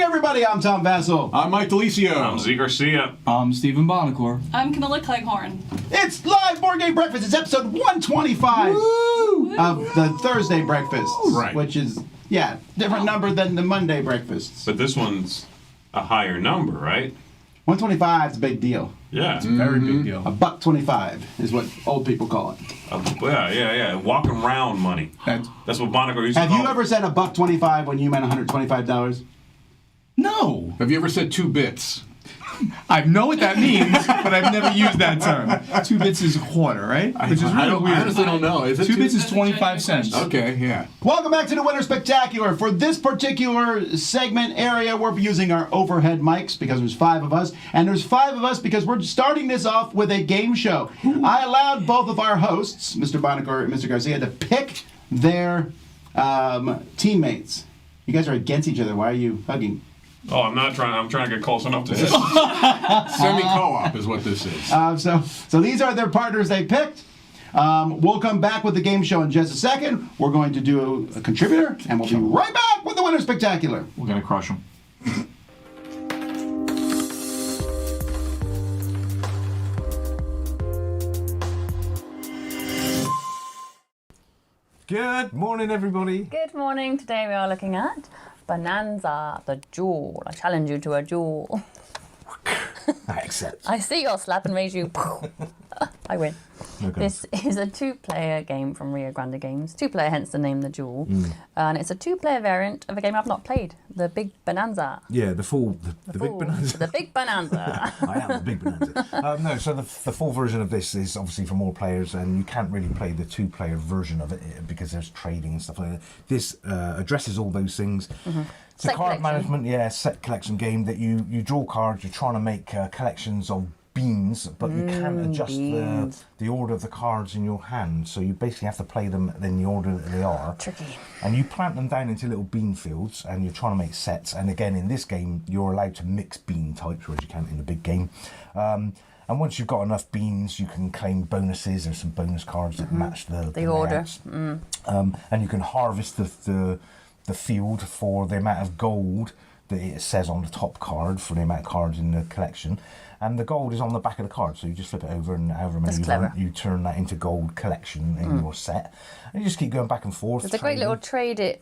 everybody. I'm Tom Vasel. I'm Mike Delisio. I'm Zee Garcia. I'm Stephen Buonocore. I'm Camilla Cleghorn. It's live board game breakfast. It's episode 125 of the Thursday breakfast, Right. which is different number than the Monday breakfasts. But this one's a higher number, right? 125 is a big deal. Yeah. It's a very big deal. $1.25 is what old people call it. Yeah. Walking around money. That's what Buonocore used to Have call you ever said $1.25 when you meant $125? No. Have you ever said 2 bits? I know what that means, but I've never used that term. 2 bits is a quarter, right? Which is really weird. I honestly don't know. Is it 2 bits is That's a 25 cents. genuine Okay, yeah. Welcome back to the Winter Spectacular. For this particular segment area, we're using our overhead mics because there's 5 of us. And there's 5 of us because we're starting this off with a game show. I allowed both of our hosts, Mr. Buonocore and Mr. Garcia, to pick their teammates. You guys are against each other. Why are you hugging? Oh, I'm trying to get close enough to this. Semi-co-op is what this is. So these are their partners they picked. We'll come back with the game show in just a second. We're going to do a contributor, and we'll be right back with the Winter Spectacular. We're going to crush them. Good morning, everybody. Good morning. Today we are looking at Bohnanza, the Duel. I challenge you to a duel. I accept. I see your slap and raise you. I win. Okay. This is a 2-player game from Rio Grande Games. 2-player, hence the name, the Duel. And it's a 2-player variant of a game I've not played, the Big Bohnanza. Yeah, the Big Bohnanza. The Big Bohnanza. I am the Big Bohnanza. No, so the full version of this is obviously for more players, and you can't really play the 2-player version of it because there's trading and stuff like that. This addresses all those things. It's a Set card collection. management, set collection game that you draw cards. You're trying to make collections of beans, but you can't adjust the order of the cards in your hand. So you basically have to play them in the order that they are. Tricky. And you plant them down into little bean fields, and you're trying to make sets. And again, in this game, you're allowed to mix bean types, whereas you can't in the big game. And once you've got enough beans, you can claim bonuses. There's some bonus cards that match the order. layouts. And you can harvest the field for the amount of gold that it says on the top card for the amount of cards in the collection. And the gold is on the back of the card, so you just flip it over, and however many That's you want, clever. you turn that into gold collection in your set. And you just keep going back and forth. It's a great little trading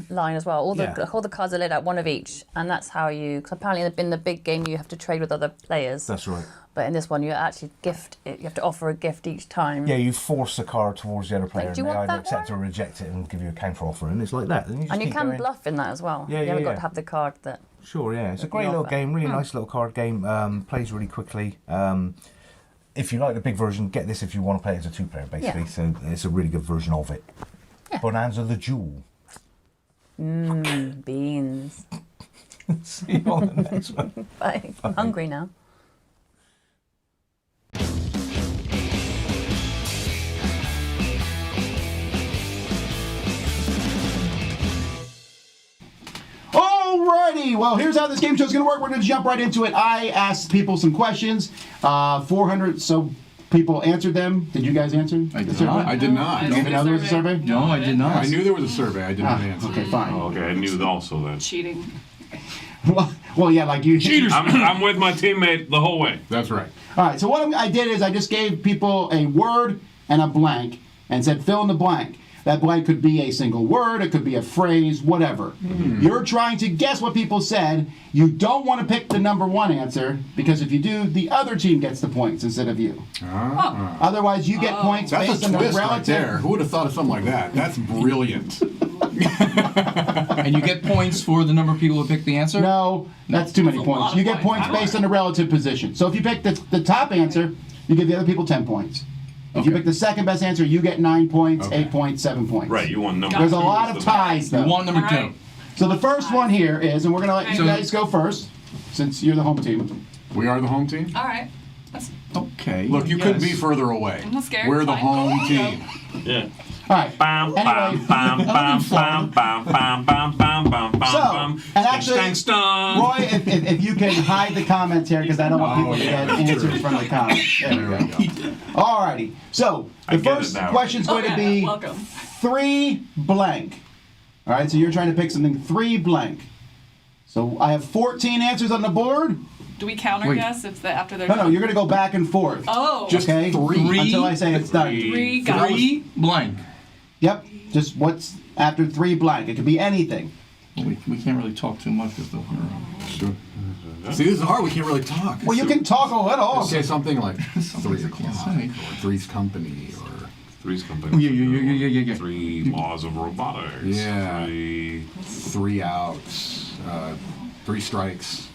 line as well. All the cards are laid out, one of each, and that's how you. Because apparently in the big game you have to trade with other players. That's right. But in this one, you actually gift it. You have to offer a gift each time. Yeah, you force the card towards the other player, do you and they want either that accept one? or reject it and give you a counter offer, and it's like that. And you, just And you keep can going. bluff in that as well. Yeah, you haven't yeah. got to have the card that. Sure, yeah. It's a the great little offer. game, really nice little card game. Plays really quickly. If you like the big version, get this if you want to play it as a 2-player, basically. Yeah. So it's a really good version of it. Yeah. Bohnanza the Duel. Beans. See you on the next one. Bye. I'm hungry now. Alrighty, well, here's how this game show is going to work. We're going to jump right into it. I asked people some questions. 400 so people answered them. Did you guys answer? I the did survey? not. I did not. You even know there was a survey? No, I did not. I knew there was a survey. I did not answer. Okay, fine. Oh, okay, I knew also that. Cheating. Well, yeah, like you. Cheaters. I'm with my teammate the whole way. That's right. All right, so what I did is I just gave people a word and a blank and said fill in the blank. That blank could be a single word, it could be a phrase, whatever. You're trying to guess what people said. You don't want to pick the number 1 answer, because if you do, the other team gets the points instead of you. Otherwise, you get points That's based a on the twist right relative. there. Who would have thought of something like that? That's brilliant. And you get points for the number of people who pick the answer? No, that's too many That's a lot points. of You get points. points based on the relative position. So if you pick the top answer, you give the other people 10 points. If you Okay. pick the second best answer, you get 9 points, Okay. 8 points, 7 points. Right, you want number There's a two lot is of the ties, You though. want number 2. Alright. So the first one here is, and we're going to let you So- guys go first, since you're the home team. We are the home team? All right. That's Okay. Look, you couldn't yes. be further away. I'm not scared. We're the Fine. home Go. team. Yeah. All right. Bam, bam, Anyway, bam, bam, bam, bam, bam, bam, bam, bam, bam, So, bam. and actually, Stang, stang. Roy, if you can hide the comments here, because I don't want people to get answers from the comments. There we go. All righty. So I the get it first now. question's going to be Welcome. 3 blank. All right. So you're trying to pick something 3 blank. So I have 14 answers on the board. Do we counter Wait. guess if after they're No, done? you're going to go back and forth. Oh. Just Okay? three. Until I say it's done. Three guys. 3 blank. Yep. Just what's after 3 blank. It could be anything. We can't really talk too much because they'll hear. Sure. See, this is hard. We can't really talk. Well, you can talk a little. Say something like Something 3 I can't o'clock say. or Three's Company or Three's Company. Yeah. 3 laws of robotics. Yeah. 3 3 outs, 3 strikes.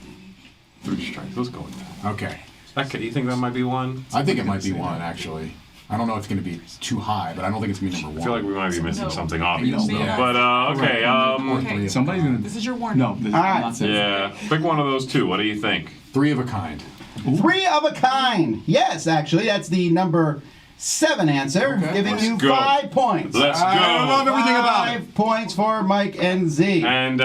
3 strikes. Let's go with that. Okay. Okay, you think that might be one? I think it might be one actually. I don't know if it's going to be too high, but I don't think it's going to be number I feel one. like we might be missing No. something obvious No. though. Yeah. But okay, Okay. Somebody's gonna. This is your warning. No, this, All right. I'm not saying. yeah, pick one of those two. What do you think? 3 of a kind. 3 of a kind. Yes, actually, that's the number 7 answer, Okay. giving Let's you go. 5 points. Let's go. I love everything about it. 5 points for Mike and Z. And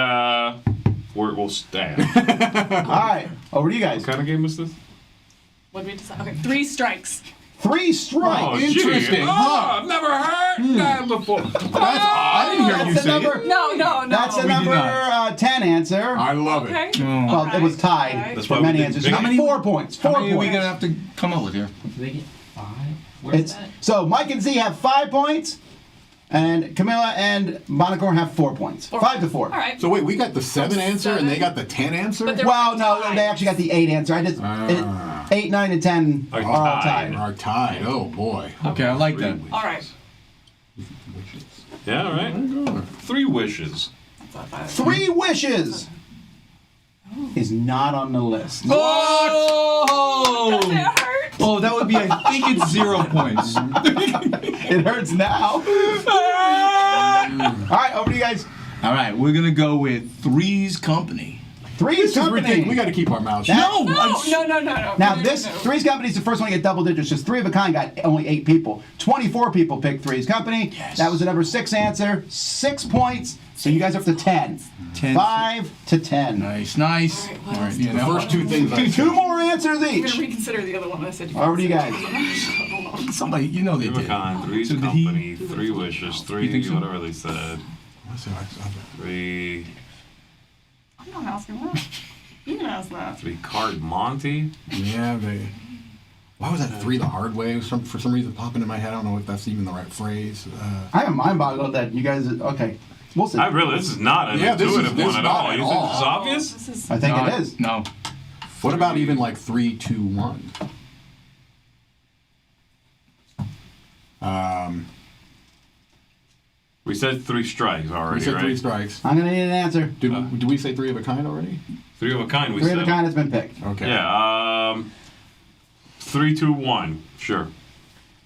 we'll stand. All right, over to you guys. What kind of game is this? What did we decide? Okay, 3 strikes. 3 strikes. Oh, Interesting, gee. huh? I've never heard that before. I didn't hear you That's the say number. it. No. That's the We did number not. 10 answer. I love Okay. it. Well, it was tied Alright. That's for why we many did answers. big- How many? 4 points. 4 How many are we points. gonna have to come up with here? Do they get 5? Where's It's, that? so Mike and Z have 5 points, and Camilla and Buonocore have 4 points. 5 to 4. All right. So wait, we got the 7 answer and they 7. got the 10 answer? But they're- Well, no, tied. they actually got the 8 answer. I just Ah. 8, 9, and 10 Are are all tied. tied. Are tied. Oh boy. Okay, I like that. All right. Yeah, all right. 3 wishes. 3 wishes is not on the list. Oh! Does it hurt? Oh, that would be. I think it's 0 points. It hurts now. All right, over to you guys. All right, we're gonna go with Three's Company. Three's Company. We got to keep our mouths That- shut. No. Now No, this no. Three's Company is the first one to get double digits. Just 3 of a kind got only 8 people. 24 people picked Three's Company. Yes. That was the number 6 answer. 6 points. So you guys are up to 10. 10. 5 to 10. Nice. All right, what else? yeah, The now- first 2 things I 2 more answers I'm each. gonna reconsider the other one I said. Over to you guys. Somebody, you know they Three of a did. kind, Three's So did he- Company, 3 wishes, You 3 think so? whatever they said. 3 I'm not asking that. You can ask that. 3 card Monty. Yeah, they. Why was that 3 the hard way? It was for some reason popping in my head. I don't know if that's even the right phrase. I am mind boggled that you guys. Okay, we'll see. This is not an Yeah, this is- intuitive this one is at not all. at You think all. this is obvious? This is. I think No, it is. No. What about even like 3, 2, 1? We said 3 strikes already, We said right? 3 strikes. I'm gonna need an answer. Did we say 3 of a kind already? 3 of a kind, we 3 said. of a kind has been picked. Okay. Yeah, 3, 2, 1. Sure.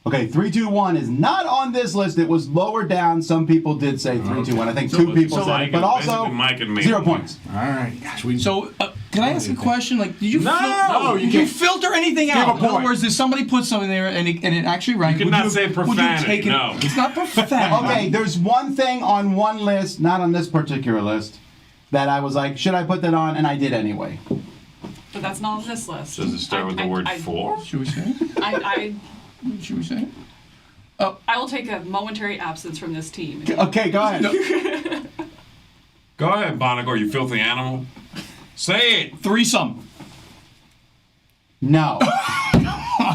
Okay, 3, 2, 1 is not on this list. It was lower down. Some people did say 3, 2, 1. I think 2 people said it, but also Mike and me. 0 points. All right. Gosh, we. So, can I ask a question? Like, did you No, you did you can't. filter anything Give out? a In other point. words, did somebody put something there and it actually ranked? You cannot say would profanity, take it? no. It's not profanity. Okay, there's one thing on one list, not on this particular list, that I was like, should I put that on? And I did anyway. But that's not on this list. Does it start with the word for? Should we say it? Should we say it? I will take a momentary absence from this team. Okay, go ahead. Go ahead, Buonocore, you filthy animal. Say it. Threesome. No.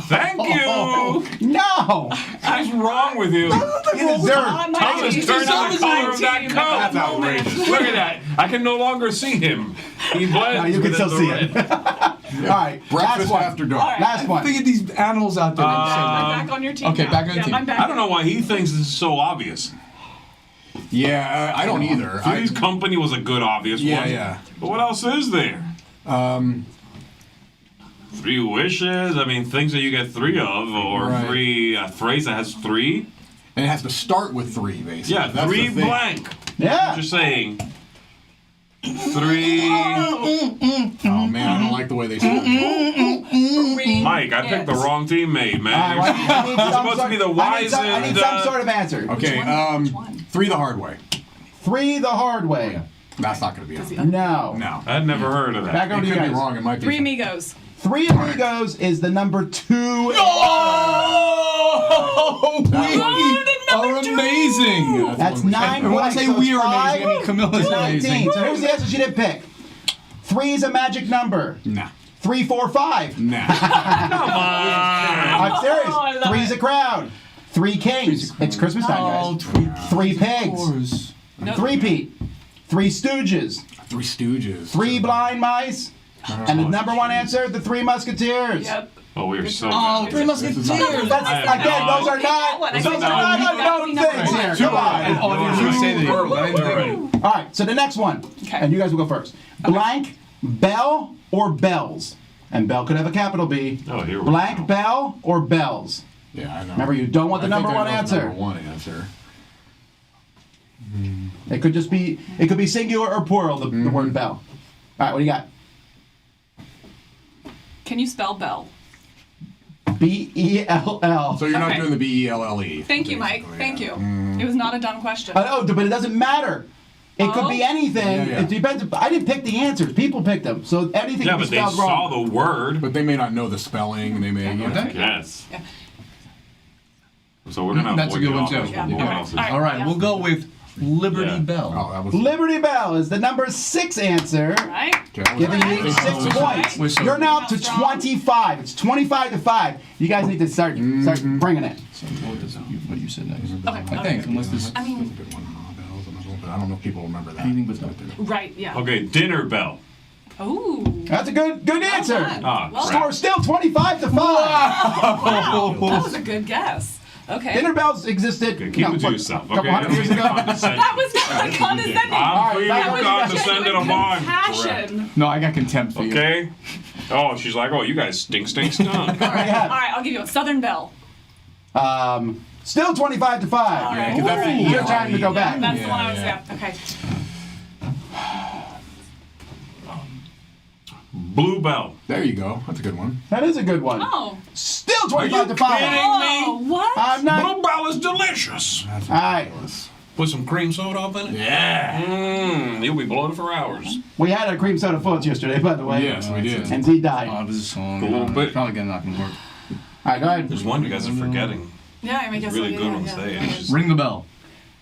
Thank you. No. What's wrong with you? You deserve. On my Thomas team. turned on the It's my color of that team. coat. At that moment. Look at that. I can no longer see him. He blends No, you can within still the see red. it. All right, last Breakfast one. after dark. All right. Last one. Think of these animals out there. I'm back on your team. Okay, now. back on your Yeah, team. I'm back. I don't know why he thinks this is so obvious. Yeah, I don't either. Three's Company was a good obvious Yeah, one. yeah. But what else is there? 3 wishes. I mean, things that you get 3 of, or Right. 3 a phrase that has 3. And it has to start with 3, basically. Yeah, That's 3 the thing. blank. Yeah. What you're saying. 3. Oh man, I don't like the way they say it. Mike, I picked the wrong teammate, man. All right, I need You're some supposed to sort- be the I need wise some- I need and, some sort of answer. Okay, Which one? 3 the hard way. 3 the hard way. That's not going to be on. No. No. I'd never heard of that. Back over It to you could be guys. wrong. It might be. 3 amigos. 3 amigos is the number 2. Oh, we are amazing. That's 9 And when I points. say so we it's are 5 amazing, I mean Camilla's to 19. amazing. So here's the answer she didn't pick. 3 is a magic number. Nah. 3, 4, 5. Nah. I'm serious. Oh, I love 3 is a crowd. 3 kings. It's Christmas time, guys. 3 pigs. Nope. 3 Pete. 3 stooges. 3 Stooges. 3 blind mice. And the number 1 answer, the 3 musketeers. Yep. Oh, we are so Oh, good. Three Musketeers. That's, again, those are not unknown things here. Come on. Oh, I didn't say that. All right, so the next one, Okay. and you guys will go first. Blank, bell, or bells? And bell could have a capital B. Oh, here we Blank, go. bell, or bells? Yeah, I know. Remember, you don't want the I think number I 1 know the answer. Number 1 answer. It could just be, it could be singular or plural, the word bell. All right, what do you got? Can you spell bell? B-E-L-L. So you're not Okay. doing the B-E-L-L-E. Thank you, Mike. basically, Thank yeah. you. It was not a dumb question. Oh, but it doesn't matter. It could be Oh. anything. Yeah. It depends. I didn't pick the answers. People picked them. So anything Yeah, can be but they spelled saw wrong. the word. But they may not know the spelling. They may. You know, Yes. Yeah. So we're gonna. That's a avoid good one, all those too. one Yeah. more Okay. answers. All right. All right, we'll go with Liberty Yeah. Bell. Oh, that was. Liberty Bell is the number 6 answer, Right? Okay, that was- giving you Alright. 6 Oh, points. we're so You're now good. up to Strong. 25. It's 25 to 5. You guys need to start bringing it. So what you said next. Okay. I think, unless there's I mean, Good one, bells, and I don't know if people remember that. anything but that. right, yeah. Okay, dinner bell. Ooh. That's a good answer. done. Ah, Well crap. Score still 25 to 5. Wow. That was a good guess. Okay. Dinner bells existed. Okay, keep it to what, yourself. a couple Okay, hundred years ago. condescending. That was not condescending. I'm Alright, feeling that was condescended Genuine upon. compassion. No, I got contempt for you. Okay. Oh, she's like, oh, you guys stink. What do you All have? right, I'll give you a Southern Belle. Still 25 to 5. All right. 'cause that's the Your time to go back. That's the one I was, Yeah, yeah. Okay. Blue bell. There you go. That's a good one. That is a good one. Oh. Still 25 to 5. kidding? Oh, what? I'm not. Blue bell is delicious. That's All right. ridiculous. Put some cream soda up in it. Yeah. Mmm, you'll be bloated for hours. We had a cream soda floats yesterday, by the way. Yes, we did. And he died. Oh, this is a song. A little bit. Probably not gonna work. All right, go ahead. There's one you guys are forgetting. Yeah, I guess Really so, good yeah, one to yeah, say. yeah. It's just- Ring the bell.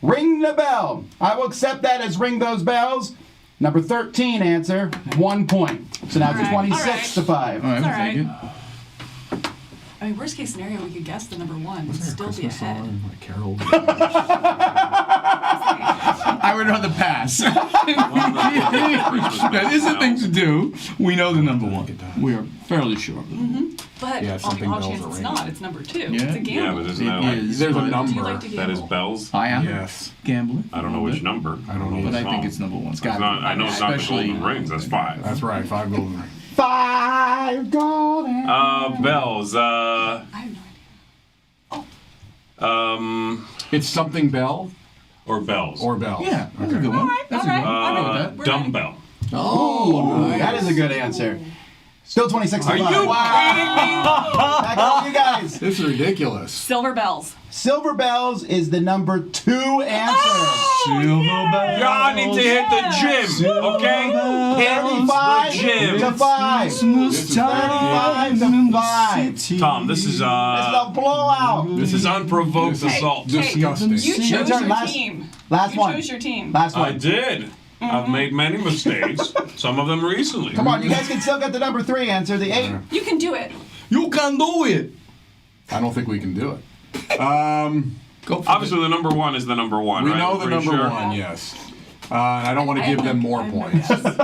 Ring the bell. I will accept that as ring those bells. Number 13 answer, 1 point. So now it's All right, 26 to 5. All right, It's we'll all take it. I mean, worst case scenario, we could guess the number 1 and Is there a still be Christmas ahead. song? Like Carol. I would rather pass. That is a thing to do. We know the number 1. We are fairly sure of it. But Yeah, on something the off bells chance are it's ringing. not, it's number 2. Yeah? It's a Yeah, gamble. but isn't that It like, is. There's a but- number. Do you like to that is gamble? bells? I am Yes. gambling. I don't know which number. I don't know. the But I think song. it's number 1. It's It's got not, I know it's not the golden rings. That's 5. That's right. 5 golden rings. 5 golden. Bells. I have no idea. It's something bell Or bells. or bell. Yeah, that's a good one. That's a good one. I know that. We're dumbbell. Oh, nice. That is a good answer. Still 26 to Are 5. you kidding me? Back to you guys. This is ridiculous. Silver bells. Silver bells is the number 2 answer. Silver bell. Y'all need to hit the gym, okay? Hit 35 the gym. to 5. Christmas time 35 to 5. Tom, this is This is a blowout. this is unprovoked assault. Disgusting. You Your chose turn, your last- team. Last You one. chose your team. Last I one. did. I've made many mistakes. Some of them recently. Come on, you guys can still get the number 3 answer, the 8. You can do it. You can do it. I don't think we can do it. Go for Obviously, the number 1 is the number 1. We right? know the Pretty number sure? 1, yes. And I don't want to I give have them no- more I have no points. guess. Yeah.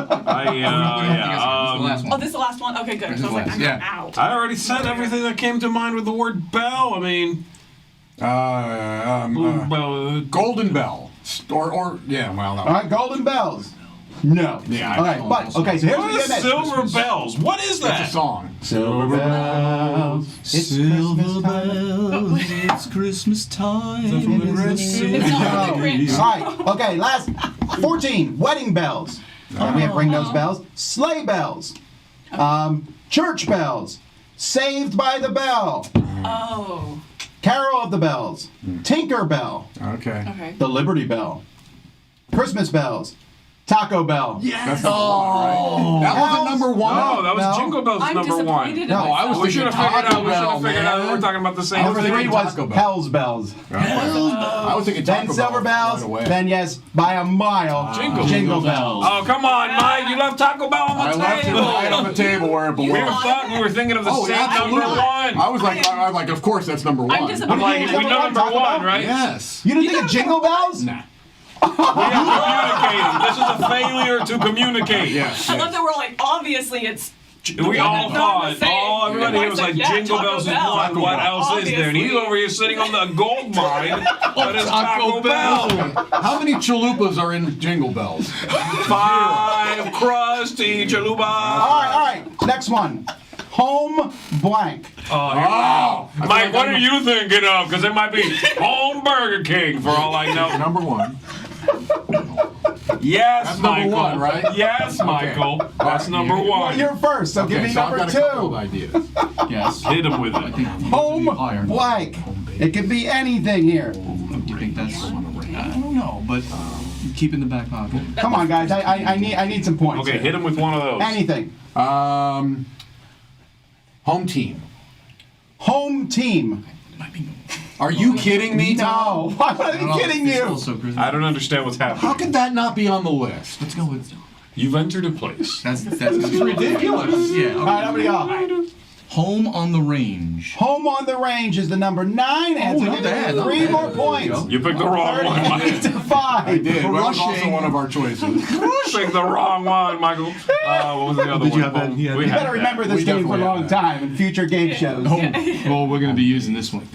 Oh, this is the last one? Okay, good. This So I was is like, last, I'm yeah. out. I already said everything that came to mind with the word bell. I mean, bell. Golden Bell. Or yeah, well, no. All right, golden bells. No. Yeah, All right, but okay. So here's what What you is get next. silver bells? What is It's a that? song. Silver bells. It's Christmas time. bells, it's Christmas time. It is the It's not the Grinch. All right. Okay. Last 14. Wedding bells. We have ring those bells. Sleigh bells. Church bells. Saved by the Bell. Oh, Carol of the Bells. Tinker Bell. Okay. okay. The Liberty Bell. Christmas bells. Taco Bell. That's number one, right? That wasn't number one. No, that was No. Jingle Bells I'm number one. disappointed in No, I was myself. We should have figured out. We should Taco have figured Bell, out. man. We're talking about the same Number thing. 3 was Taco Bell. Hell's Bells. I was thinking Taco Then Bell. Silver Bells. Right away. Then yes, by a mile, Jingle Bells. Oh, come on, Mike. You left Taco Bell on the I left it table. right on the table where it We belongs. were thinking of the Oh, same absolutely. number one. I was like, of course that's number one. I'm disappointed. I'm like, we know number Taco one, Bell? right? Yes. You didn't think of Jingle Bells? Nah. We are communicating. This is a failure to communicate. Yes. I love that we're like, obviously it's. We all They're not the thought, same. everybody here was like, Yeah, Jingle Taco Bells is Bell. one, what else is there? And he's Obviously. over here sitting on the gold mine that is Taco Bell. How many chalupas are in Jingle Bells? 5 crusty chalupa. All right. Next one. Home blank. Oh, Mike, what are you thinking of? Because it might be Home Burger King for all I know. Number one. Yes, That's Michael. number one, right? Yes, Michael. That's number Well, one. you're first, so give Okay, me so I've number got a couple of 2. ideas. Yes. Hit him with it. Home blank. It could be anything here. You think that's? I don't know, but keep in the back pocket. Come on, guys. I need some points. Okay, here. hit him with one of those. Anything. Home team. Home team. Are you kidding me, Tom? No. Why would I be kidding you? Also, I don't understand what's How happening. could that not be on the list? let's go with. You've entered a place. That's ridiculous. Yeah. All right, how many y'all? Home on the range. Home on the range is the number 9 answer. not Give bad, me not 3 bad. more There points. You picked the wrong one, 38 Mike. to 5. I did. Well, that was also Rushing. one of our choices. You picked the wrong one, Michael. What was the other Did one? you have that? We Yeah. had You better that. remember this We game for a definitely long have that. time in future game shows. Well, we're gonna be using this one.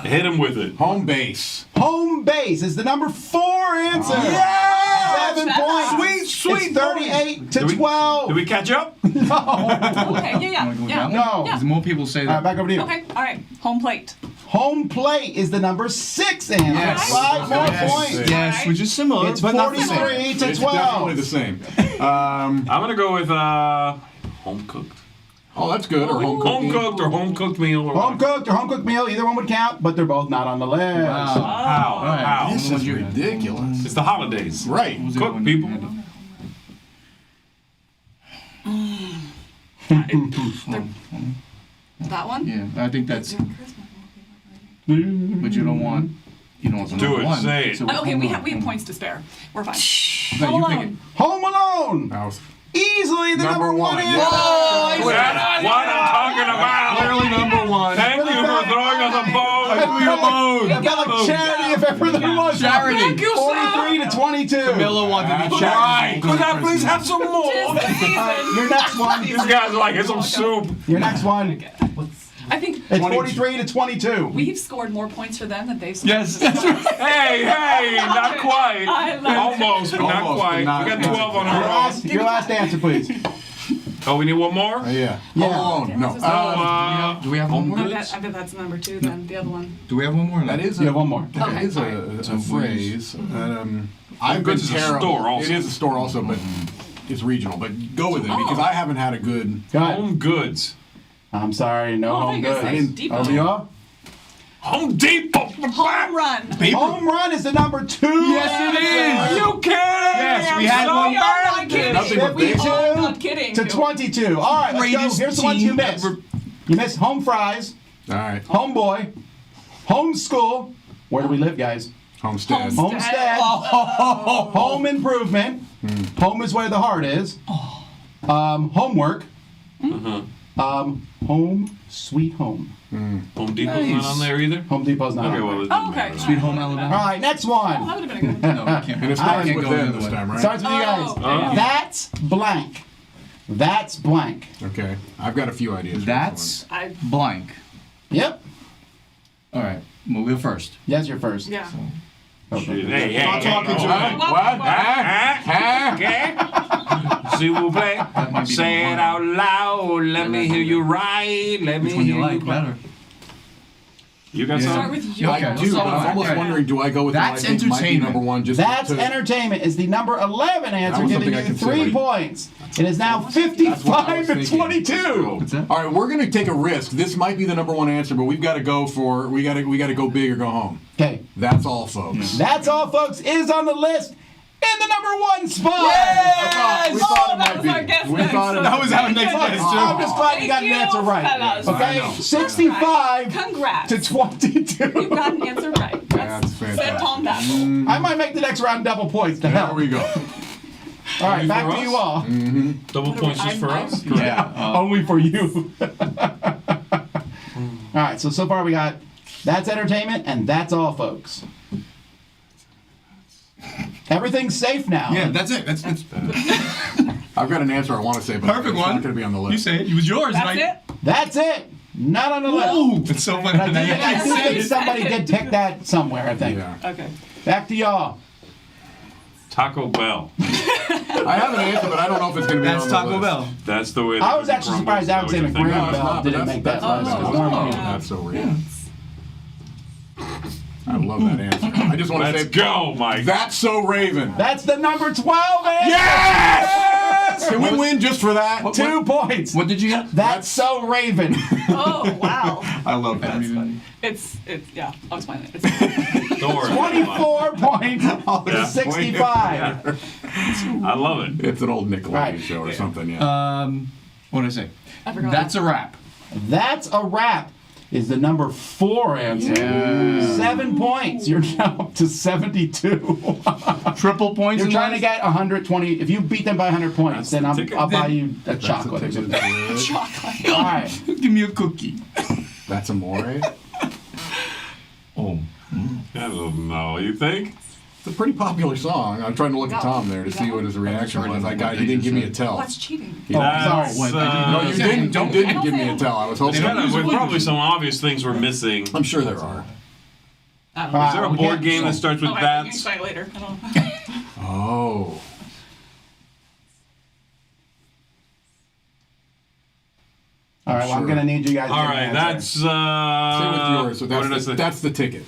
Hit him with it. Home base. Home base is the number 4 answer. 7 points. Sweet, It's 38 to 12. Did we catch up? Okay, yeah. Wanna go with that one? No. Because more people say All right, that. back over to you. Okay, all right. Home plate. Home plate is the number 6 answer. Yes. 5 more Yes. points. Yes, which is similar, It's but not the same. 43 to It's definitely 12. the same. I'm gonna go with home cooked. Oh, that's good. Or home Home cooking. cooked or home cooked meal. Or Home cooked or home cooked meal, either one would count, but they're both not on the list. Wow. How? All right. How? This is ridiculous. It's the holidays. Right. What was the Cook, other one people. you had? That one? Yeah, I think that's. But you don't want. You don't want the Do number it, one. say it. So Okay, we home have alone. points to spare. We're fine. No, Home you pick Alone. it. Home Alone. That was Easily the number 1 answer. That's what I'm talking about. Clearly number one. Thank you for throwing us a bone. I felt like charity if ever there was. Charity. Thank you, sir. 43 to 22. Camilla wanted to be Right. charity. Could I please have some more? Tis the season. Your next one. These guys are like, here's some soup. Your next one. I think It's 43 to 22. we've scored more points for them than they've scored. Yes, that's right. Hey, not quite. I love Almost, but not Almost, quite. but not We got quite. 12 on Your our own. last answer, please. Oh, we need one more? yeah. Yeah. Home Alone. No. Do we have one more? I bet that's number 2 then, the other one. Do we have one more? That is You have one more. That is a phrase. I've been Goods is a terrible. store also. It is a store also, but it's regional. But go with it because I haven't had a good. Go ahead. Home goods. I'm sorry, no Oh, I home thought you were goods. saying Depot. Over you all? Home Depot. Home run. Home run is the number 2. Yes, it is. Are you kidding? Yes, we had I'm one. We are not kidding. Nothing but We basic. are not kidding. To 22. All right, let's go. Greatest Here's the ones you team missed. ever. You missed home fries, All right. homeboy, home school. Where do we live, guys? Homestead. Homestead. Home improvement. Home is where the heart is. Homework. Home sweet home. Home Depot's not on there either? Home Depot's not. Okay, on well, there. it Oh, didn't okay. matter. Sweet Home All Alabama. right, next Oh, one. that would have been a good. No, we can't. And it starts can't with go them either this way. time, right? Starts with you guys. Oh. That's blank. That's blank. Okay. I've got a few ideas. for That's I, blank. Yep. All right, we'll go first. Yes, you're first. yeah. Hey, hey, I'm hey, talking to oh, you. hey. What? S'il vous plaît. might be Say the it one. out loud. Let me hear you right. Let me Which one hear you like you better? You got Yeah. Start some? with you. I Okay, do, but let's I'm almost start. wondering, do I go with That's the one I think might be entertainment. number one? Just That's to, entertainment is the number 11 answer, was giving something I you considered. 3 points. It is now That's what I 55 was to thinking. 22. What's that? All right, we're gonna take a risk. This might be the number one answer, but we've got to go for we got to go big or go home. Okay, That's all, folks. that's all, folks. Is on the list. in the number 1 spot. We thought it that might was our be. guess We next. thought it That was our next guess, too. I'm just glad you got Thank an answer you, right. fellas. Okay, I know. 65 Congrats. to 22. You got an answer right. That's fantastic. Tom Vasel. I might make the next round double points to There help. we go. All right, Only back for to us? you all. Double points just for I'm- us? Yeah. Only for you. All right, so far we got that's entertainment and that's all, folks. Everything's safe now. Yeah, that's it. That's I've got an answer I want to say, but perfect it's one. not going to be on the You list. say it. It was yours, That's right? it? That's it. Not on the list. Ooh, it's so funny. I do think somebody did pick that somewhere, I think. Yeah. Okay. Back to y'all. Taco Bell. I have an answer, but I don't know if it's going to be That's on the Taco list. Bell. That's the way. I was actually surprised Alexander No, Graham it's Bell not, but didn't that's- make that that's- list. that's- because normally- That's so real. I love that answer. I just want to Let's say, go, Mike. that's so Raven. That's the number 12 answer. Yes! Can we win just for that? 2 points. What did you get? That's so Raven. Oh, wow. I love that. That's funny. It's, yeah, I'll explain it. It's Don't worry. 24 points to Yeah. 65. I love it. It's an old Nickelodeon Right. show or something, yeah. What did I say? I forgot. That's a wrap. That's a wrap. Is the number 4 answer. 7 points. You're now up to 72. Triple points. You're in trying to life? get 120. If you beat them by 100 points, then the ticket. I'll buy you a chocolate or That's a something. ticket. chocolate. All right. Give me a cookie. That's Amore. Oh. I don't know. You think? It's a pretty popular song. I'm trying to look at Tom there to see what his reaction was. He didn't give me a tell. That's cheating. Oh, That's, sorry. No, you didn't. You didn't give me a tell. I was hoping. There's probably some obvious things we're missing. I'm sure there are. I don't know. Is there a we board can't- game that starts with Oh, I think you can bats? explain it later. I don't know. Oh. All right, well, I'm Sure. going to need you guys to All give right, an answer. that's Same with yours. So what did I say? that's the ticket.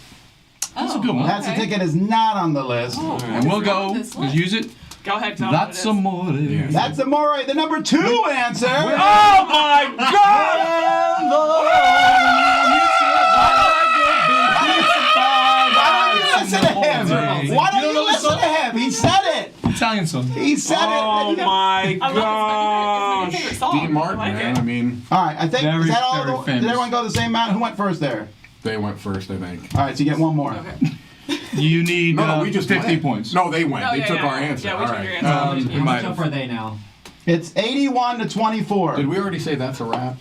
That's a good one. That's the ticket is not on the list. And we'll go. Just use it. Go ahead, Tom. That's amore. Yeah. That's Amore, the number 2 answer. Oh my God! Why don't you listen to him? Why don't you listen to him? He said it. Italian song. He said Oh it. my I love it. It's my gosh! favorite song. Dean Martin, I like man. it. I mean, All right, I think Very, is that all? very Did famous. everyone go the same amount? Who went first there? they went first, I think. All right, so you get one more. Okay. You need No, we just 50 went. points. No, they went. Oh, They yeah, took yeah, our yeah. answer. Yeah, we All took right. your answer. we How might much up have. are they now? It's 81 to 24. Did we already say that's a wrap?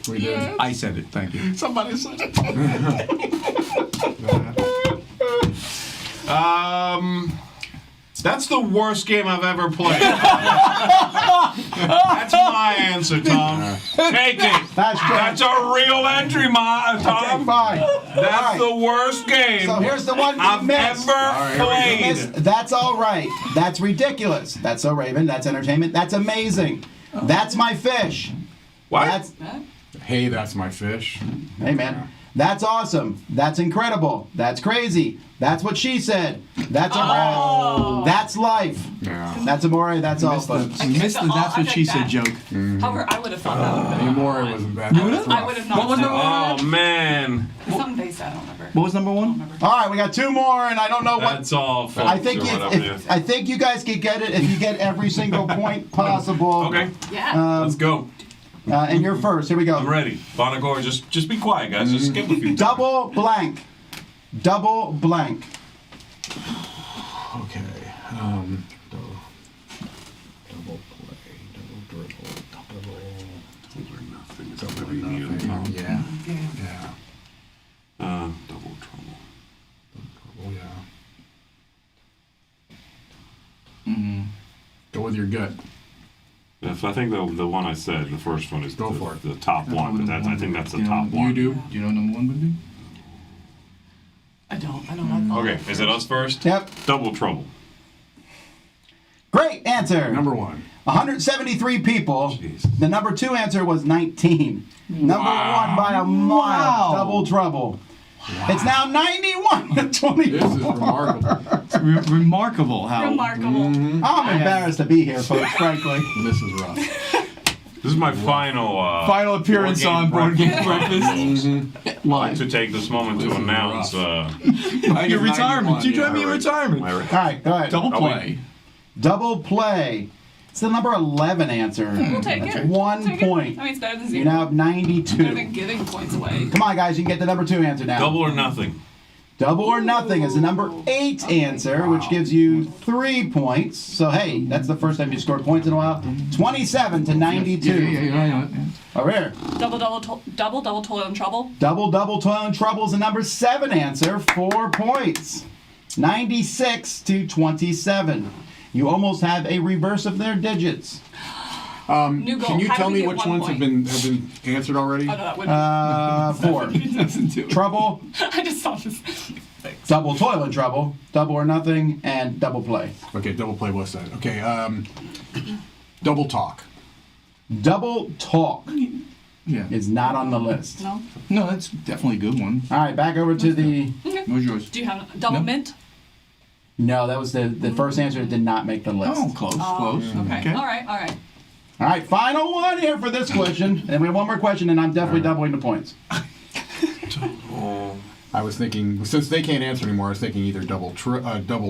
We did. I said it. Thank you. Somebody said it. That's the worst game I've ever played. That's my answer, Tom. Take it. That's true. That's a real entry, Okay, Tom. fine. That's the worst game So here's the one you I've missed. ever Miss, played. that's all right. That's ridiculous. That's so Raven. That's entertainment. That's amazing. That's my fish. What? That's Hey, that's my fish. hey man. That's awesome. That's incredible. That's crazy. That's what she said. That's a wrap. That's life. Yeah. That's Amore. That's all, folks. You missed the that's what she said joke. However, I would have thought that would have been Amore wasn't bad. I would have not. What was said number that. Oh man, Something they said. I don't remember. What was number one? All right, we got 2 more, and I don't know what. that's all, folks. I think or whatever. I think you guys could get it if you get every single point possible. Okay, Yeah. let's go. And you're first. Here we go. I'm ready. Bohnancore, just be quiet, guys. Just skip a few. Double blank. Double blank. Okay. Double play, double dribble, double nothing. Yeah. Yeah. Double trouble. Oh yeah. Go with your gut. If I think the one I said, the first one is Go the, for it. the top one, but I think that's the top You one. do? Do you know what number one would be? I don't. I don't know. Okay, is it us first? Yep. Double trouble. Great answer. Number 1. 173 people. Jeez. The number 2 answer was 19. Number 1 by a mile. Double trouble. It's now 91 to 24. This is remarkable. Remarkable how. Remarkable. I'm embarrassed to be here, folks, frankly. This is rough. This is my final Final appearance on Board Game Breakfast. I'd like to take this moment to announce Your retirement. You join me in retirement. my All right, go ahead. Double play. Double play. It's the number 11 answer. We'll take it. 1 Take it. point. I mean, it's better than You zero. now have Better 92. than giving points away. Come on, guys, you can get the number 2 answer now. double or nothing. Double or nothing is the number 8 answer, which gives you 3 points. So, hey, that's the first time you scored points in a while. 27 to 92. Over here. Double, toil and trouble. Double, toil and trouble is the number 7 answer. 4 points. 96 to 27. You almost have a reverse of their digits. New goal. Can you How do tell we me get which 1 ones have point? been answered already? Oh, no, that wouldn't. 4. Doesn't do it. Trouble, I just saw this. double toil and trouble, double or nothing, and double play. Okay, double play was that. Okay, double talk. Double talk Yeah. is not on the list. No? No, that's definitely a good one. All right, back over to the. What's yours? Do you have double No. mint? No, that was the first answer that did not make the list. Oh, close, close. Okay. All right, all right. All right, final one here for this question. And we have one more question, and I'm definitely doubling the points. I was thinking, since they can't answer anymore, I was thinking either double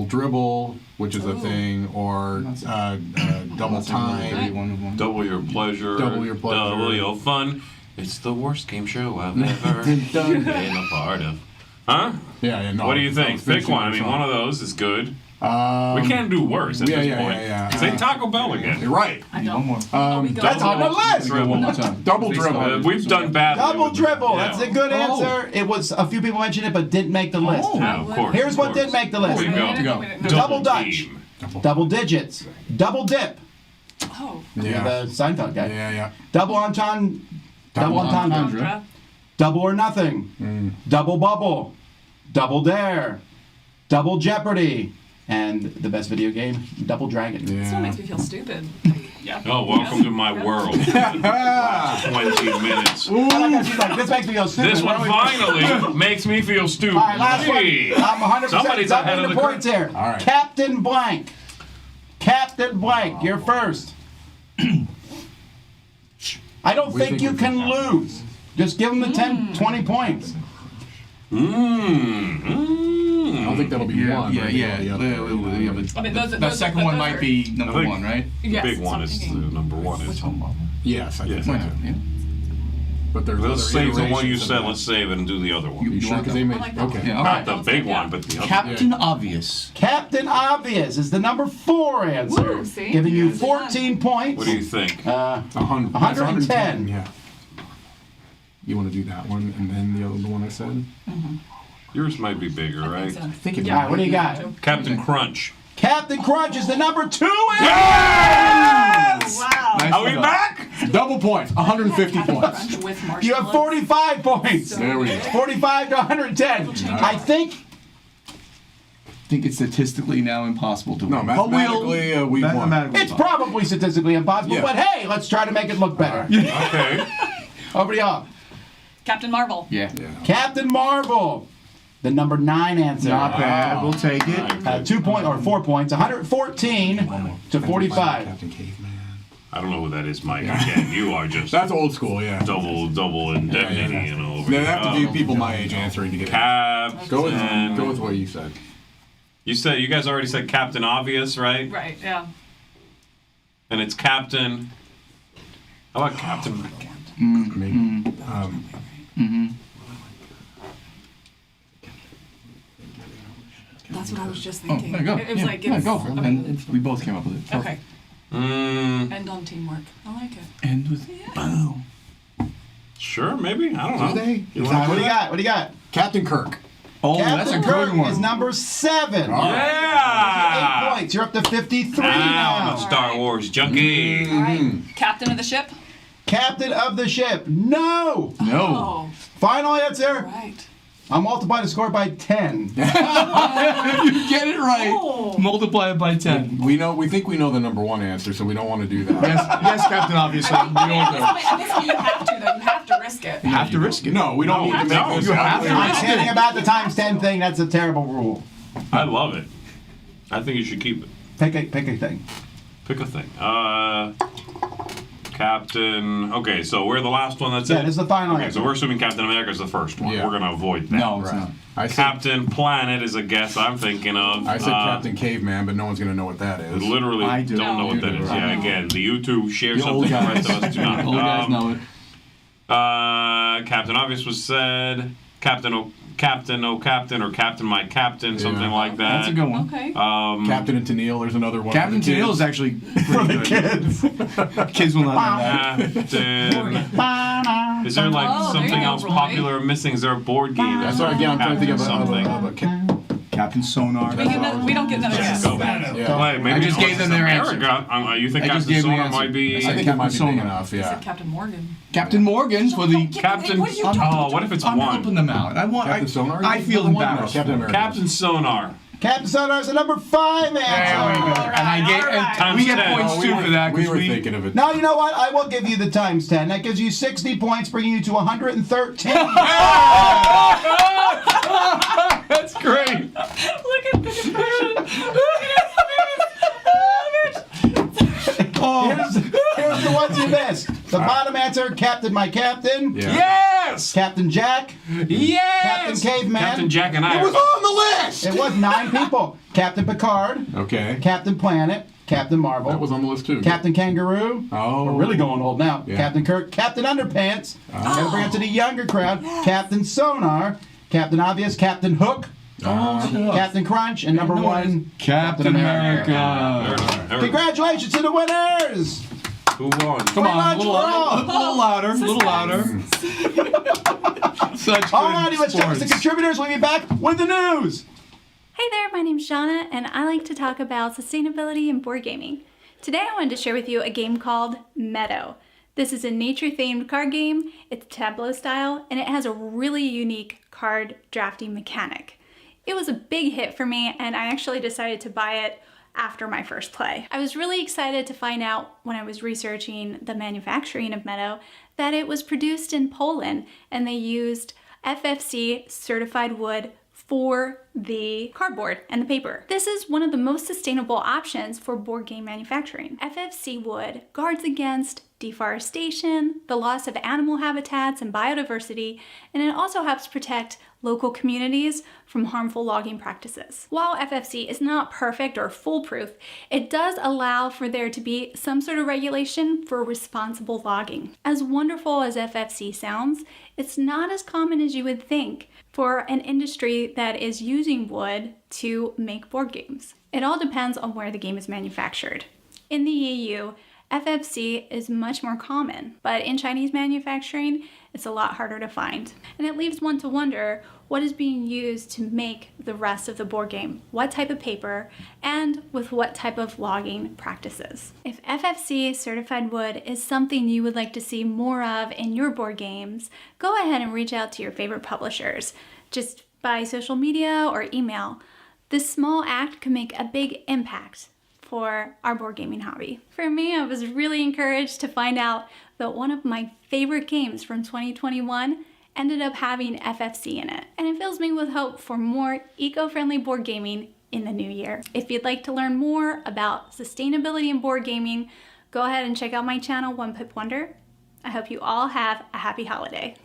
dribble, which is a thing, or double time. Double your pleasure. Double your pleasure. Double your fun. It's the worst game show I've ever been a part of. Huh? Yeah, no. What do you think? I was Pick thinking one. I mean, song. one of those is good. We Um, can't do worse at yeah, this yeah, point. yeah, yeah. Say Taco Bell again. You're right. I Need don't. one more. we go. That's on the list. Go one more time. Double dribble. We've done badly. Double with- dribble. yeah. That's a good answer. It was a few people mentioned it, but didn't make the list. Yeah, of course. Here's of what course. did make the list. There you go. Go. Double Dutch. team. Double digits. Double dip. Oh. You're Yeah. the Seinfeld guy. Yeah. Double entendre. Double entendre. entendre. Double or nothing. Double bubble. Double dare. Double Jeopardy. And the best video game, Double Dragon. This one Yeah. makes me feel stupid. Yeah. Oh, welcome to my world. 20 minutes. I like how she's like, this makes me feel stupid. This Why one don't we- finally makes me feel stupid. All right, last one. Gee. I'm 100% Somebody's ahead doubling of the the points here. All right. Captain Blank. Captain Blank, you're first. I don't think you can lose. Just give them the 10, 20 points. I don't think that'll be Yeah, one. yeah, but yeah. it'll be the other. Yeah, but I mean, that those second but one those might are- be number I think- one, right? The Yes, big that's one what I'm is the thinking. number one. Is, Yes, I think so. Yeah. Yeah. But there's let's other save the one you iterations of said. that. Let's save it and do the other one. You sure? want Because that they one? made. I like that Okay. one. Yeah, Not okay. the big one, but the other. Captain Obvious. Captain Obvious is the number 4 answer. Woo, see? Giving you Yes, 14 points. What do you think? 100. 110. Yeah. You want to do that one and then the other one I said? Yours might be bigger, right? So, I think it All right, what do you got? Captain Crunch. Captain Crunch is the number 2 answer. Wow. Nice Are we job. back? Double points. 150 points. Crunch with marshmallows. You have 45 points. There we go. 45 to 110. I think I think it's statistically now impossible to No, win. mathematically, we won. Mathematically it's probably statistically impossible, Yeah. but hey, let's try to make it look better. Okay. Over to y'all. Captain Marvel. Yeah. Captain Marvel, the number 9 answer. Not bad. We'll take it. 2 point or 4 points, 114 to 45. Captain Caveman. I don't know who that is, Mike. Again, you are just That's old school, yeah. double indemnity, Yeah. you know. Over They here. have to do people my age answering to get it. Captain. Go with what you said. You guys already said Captain Obvious, right? Right, yeah. And it's Captain. How about Captain? Maybe. That's what I was just Oh, thinking. there you go. It was Yeah, like, yeah, it's, go for it. And we both came up with it. okay. End on teamwork. I like it. End with boom. Sure, maybe. I don't know. Do they? You All wanna right, what do do you that? got? What do you got? Captain Kirk. Oh, that's a Captain good Kirk one. is number 7. Yeah. 8 points. You're up to 53 Now I'm now. a Star Wars junkie. All right. Captain of the ship. Captain of the ship. No. No. Oh, Final answer. right. I'll multiply the score by 10. You get it right. Oh. Multiply it by 10. We think we know the number 1 answer, so we don't want to do that. Yes, Captain, obviously. We don't At this point, you have to, though. You have to risk it. have to risk it. No, we don't need to make No, this. you have to I'm risk kidding about the times 10 thing. That's a terrible rule. I love it. I think you should keep it. Pick a thing. Pick a thing. Captain. Okay, so we're the last one. That's Yeah, it. this is the final Okay, answer. so we're assuming Captain America is the first one. Yeah. We're gonna avoid that. No, it's not. I said, Captain Planet is a guess I'm thinking of. I said Captain Caveman, but no one's gonna know what that is. Literally I do. don't know what You that do, is. right? Yeah, again, the YouTube share The old something. The guys. rest of us do not. Old guys know it. Captain Obvious was said. Captain, or Captain My Captain, something Yeah. like that. That's a good one. Okay. Captain and Tennille, there's another one. Captain for the Tennille is kids. actually pretty good. Kids will not know that. Captain. Is there like Oh, there you something go, else Roy. popular or missing? Is there a board game? That's what again. I'm trying to think of Something. Captain Sonar. We don't get another guess. Go. Yeah. Wait, maybe I just gave them their answer. America. You think I just Captain gave them the Sonar answer. might be? I I said think it might be Captain big Sonar. enough. I Yeah. said Captain Morgan. Captain Morgan for the. Captain. What are you doing? Oh, what if it's I'm one? helping them out. Captain Sonar. I feel embarrassed. Captain America. Captain Sonar. Captain Sonar is the number 5 There we go. answer. And I gave. And we get Times 10. points Oh, too for that we because were thinking of it. Now, you know what? I will give you the times 10. That gives you 60 points, bringing you to 113. That's great. Look at the depression. Here's the ones you missed. The bottom answer, Captain My Captain. Yeah. Yes. Captain Jack. Yes. Captain Caveman. Captain Jack and I. It was on the list. It was 9 people. Captain Picard. Okay. Captain Planet. Captain Marvel. That was on the list too. Captain Kangaroo. Oh. We're really going old now. Yeah. Captain Kirk. Captain Underpants. Gotta bring it to the younger crowd. Captain Sonar. Captain Obvious. Captain Hook. Captain Crunch. And number 1, Captain America. Congratulations to the winners! Who won? Come on, a little louder, a little louder. Such good Alrighty, let's check with the sports. contributors. We'll be back with the news. Hey there, my name's Shauna, and I like to talk about sustainability and board gaming. Today I wanted to share with you a game called Meadow. This is a nature-themed card game, it's tableau style, and it has a really unique card drafting mechanic. It was a big hit for me, and I actually decided to buy it after my first play. I was really excited to find out when I was researching the manufacturing of Meadow that it was produced in Poland, and they used FFC certified wood for the cardboard and the paper. This is one of the most sustainable options for board game manufacturing. FFC wood guards against deforestation, the loss of animal habitats and biodiversity, and it also helps protect local communities from harmful logging practices. While FFC is not perfect or foolproof, it does allow for there to be some sort of regulation for responsible logging. As wonderful as FFC sounds, it's not as common as you would think for an industry that is using wood to make board games. It all depends on where the game is manufactured. In the EU, FFC is much more common, but in Chinese manufacturing, it's a lot harder to find. And it leaves one to wonder what is being used to make the rest of the board game, what type of paper, and with what type of logging practices. If FFC certified wood is something you would like to see more of in your board games, go ahead and reach out to your favorite publishers, just by social media or email. This small act can make a big impact for our board gaming hobby. For me, I was really encouraged to find out that one of my favorite games from 2021 ended up having FFC in it. And it fills me with hope for more eco-friendly board gaming in the new year. If you'd like to learn more about sustainability in board gaming, go ahead and check out my channel, One Pip Wonder. I hope you all have a happy holiday.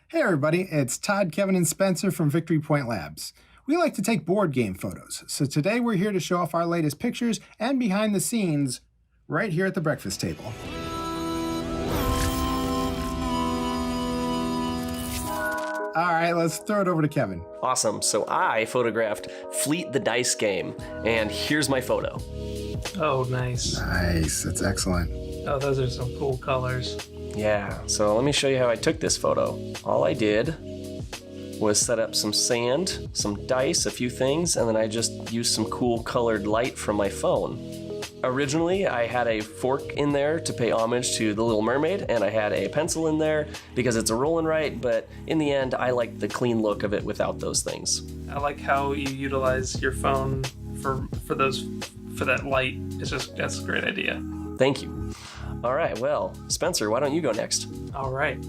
Hey everybody, it's Todd, Kevin, and Spencer from Victory Point Labs. We like to take board game photos, so today we're here to show off our latest pictures and behind the scenes right here at the breakfast table. All right, let's throw it over to Kevin. Awesome. So I photographed Fleet the Dice game, and here's my photo. Oh, nice. Nice, that's excellent. Oh, those are some cool colors. Yeah, so let me show you how I took this photo. All I did was set up some sand, some dice, a few things, and then I just used some cool colored light from my phone. Originally, I had a fork in there to pay homage to The Little Mermaid, and I had a pencil in there because it's a roll and write, but in the end, I liked the clean look of it without those things. I like how you utilize your phone for that light. That's a great idea. Thank you. All right, well, Spencer, why don't you go next? All right.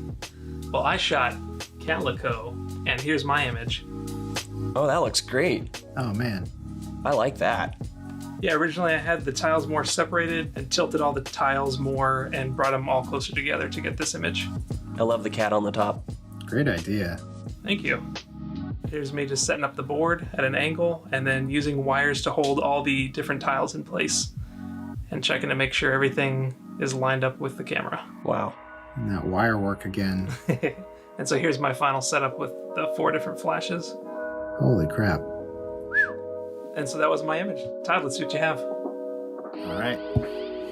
Well, I shot Calico, and here's my image. Oh, that looks great. Oh man. I like that. Yeah, originally I had the tiles more separated and tilted all the tiles more and brought them all closer together to get this image. I love the cat on the top. Great idea. Thank you. Here's me just setting up the board at an angle and then using wires to hold all the different tiles in place and checking to make sure everything is lined up with the camera. Wow. And that wire work again. And so here's my final setup with the 4 different flashes. Holy crap. And so that was my image. Todd, let's see what you have. All right.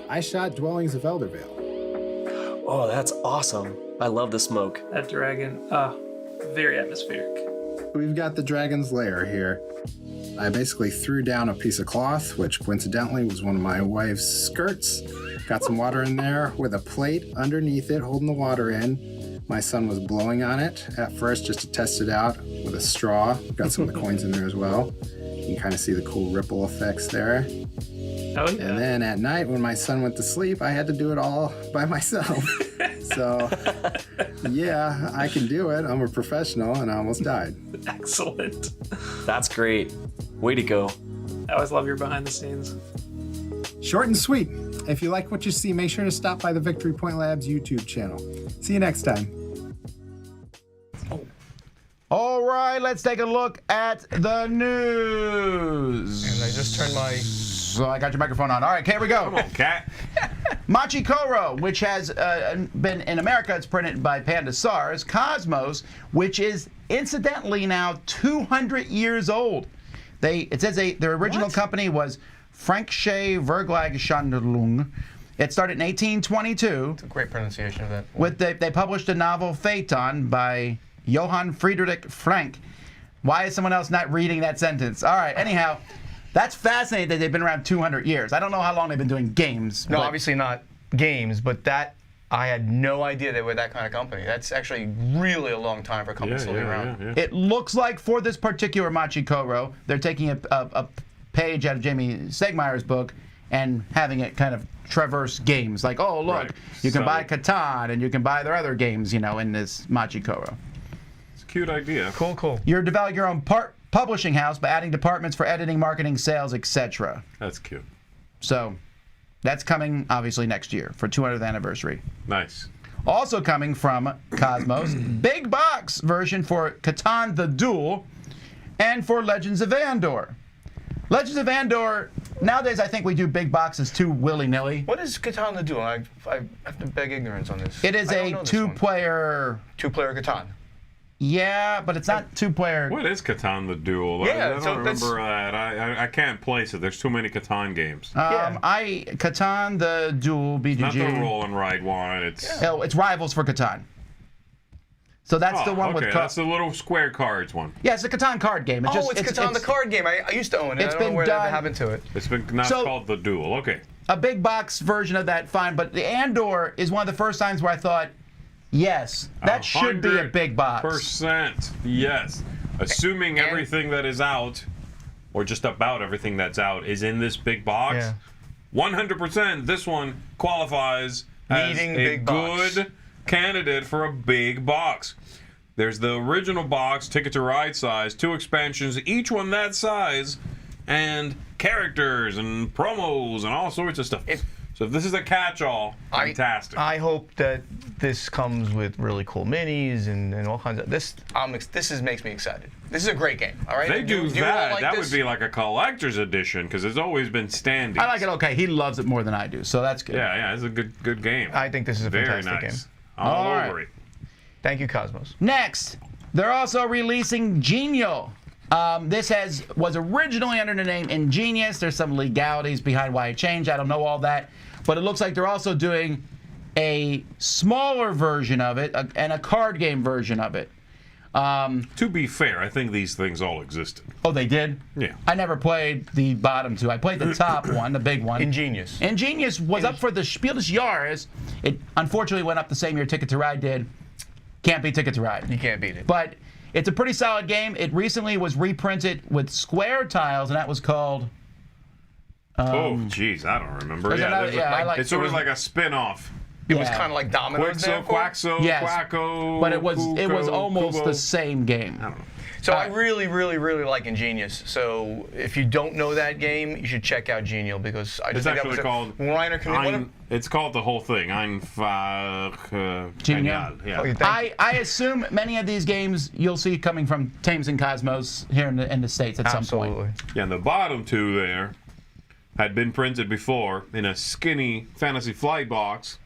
I shot Dwellings of Eldervale. Oh, that's awesome. I love the smoke. That dragon, very atmospheric. We've got the dragon's lair here. I basically threw down a piece of cloth, which coincidentally was one of my wife's skirts. Got some water in there with a plate underneath it, holding the water in. My son was blowing on it at first just to test it out with a straw. Got some of the coins in there as well. You can kind of see the cool ripple effects there. Oh, yeah. And then at night when my son went to sleep, I had to do it all by myself. So, yeah, I can do it. I'm a professional and I almost died. Excellent. That's great. Way to go. I always love your behind the scenes. Short and sweet. If you like what you see, make sure to stop by the Victory Point Labs YouTube channel. See you next time. All right, let's take a look at the news. And I just turned my... So I got your microphone on. All right, here we go. Come on, cat. Machi Koro, which has been in America, it's printed by Panda SARS. Cosmos, which is incidentally now 200 years old. It says their original company was Franksche Verlagshandlung. It started in 1822. It's a great pronunciation of that. They published a novel, Phaeton, by Johann Friedrich Frank. Why is someone else not reading that sentence? All right, anyhow, that's fascinating that they've been around 200 years. I don't know how long they've been doing games. No, obviously not games, but that, I had no idea they were that kind of company. That's actually really a long time for a company to be around. Yeah. It looks like for this particular Machi Koro, they're taking a page out of Jamie Stegmaier's book and having it kind of traverse games. Like, oh, look, you can buy Catan and you can buy their other games, in this Machi Koro. It's a cute idea. Cool. You're developing your own publishing house by adding departments for editing, marketing, sales, etc. That's cute. So that's coming, obviously, next year for 200th anniversary. Nice. Also coming from Cosmos, big box version for Catan the Duel and for Legends of Andor. Legends of Andor, nowadays I think we do big boxes too willy-nilly. What is Catan the Duel? I have to beg ignorance on this. It is a two-player... Two-player Catan. Yeah, but it's not two-player... What is Catan the Duel? Yeah, I don't remember that. I can't place it. There's too many Catan games. Catan the Duel, BGG... Not the roll and ride one. It's Rivals for Catan. So that's the one with... that's the little square cards one. Yeah, it's a Catan card game. It's Catan the card game. I used to own it. I don't know where that happened to it. It's been called the Duel. Okay. A big box version of that, fine. But the Andor is one of the first times where I thought, yes, that should be a big box. 100%. Yes. Assuming everything that is out, or just about everything that's out, is in this big box, 100% this one qualifies as a good candidate for a big box. There's the original box, Ticket to Ride size, 2 expansions, each one that size, and characters and promos and all sorts of stuff. So if this is a catch-all, fantastic. I hope that this comes with really cool minis and all kinds of this makes me excited. This is a great game. All right. They do that. That would be like a collector's edition because it's always been standing. I like it. Okay, he loves it more than I do, so that's good. Yeah, it's a good game. I think this is a fantastic game. All over it. Thank you, Cosmos. Next, they're also releasing Genial. This was originally under the name Ingenious. There's some legalities behind why it changed. I don't know all that. But it looks like they're also doing a smaller version of it and a card game version of it. To be fair, I think these things all existed. Oh, they did? Yeah. I never played the bottom two. I played the top one, the big one. Ingenious. Ingenious was up for the Spiel des Jahres. It unfortunately went up the same year Ticket to Ride did. Can't beat Ticket to Ride. You can't beat it. But it's a pretty solid game. It recently was reprinted with square tiles, and that was called... jeez, I don't remember. It's sort of like a spin-off. It was kind of like Domino's. Quaxo, yes. Quacko. But it was almost Kubo. the same game. I don't know. So I really, really, really like Ingenious. So if you don't know that game, you should check out Genial because I just It's think actually called. It's called the whole thing. Genial. Yeah. I assume many of these games you'll see coming from Thames and Cosmos here in the States at some point. Yeah, and the bottom two there had been printed before in a skinny Fantasy Flight box.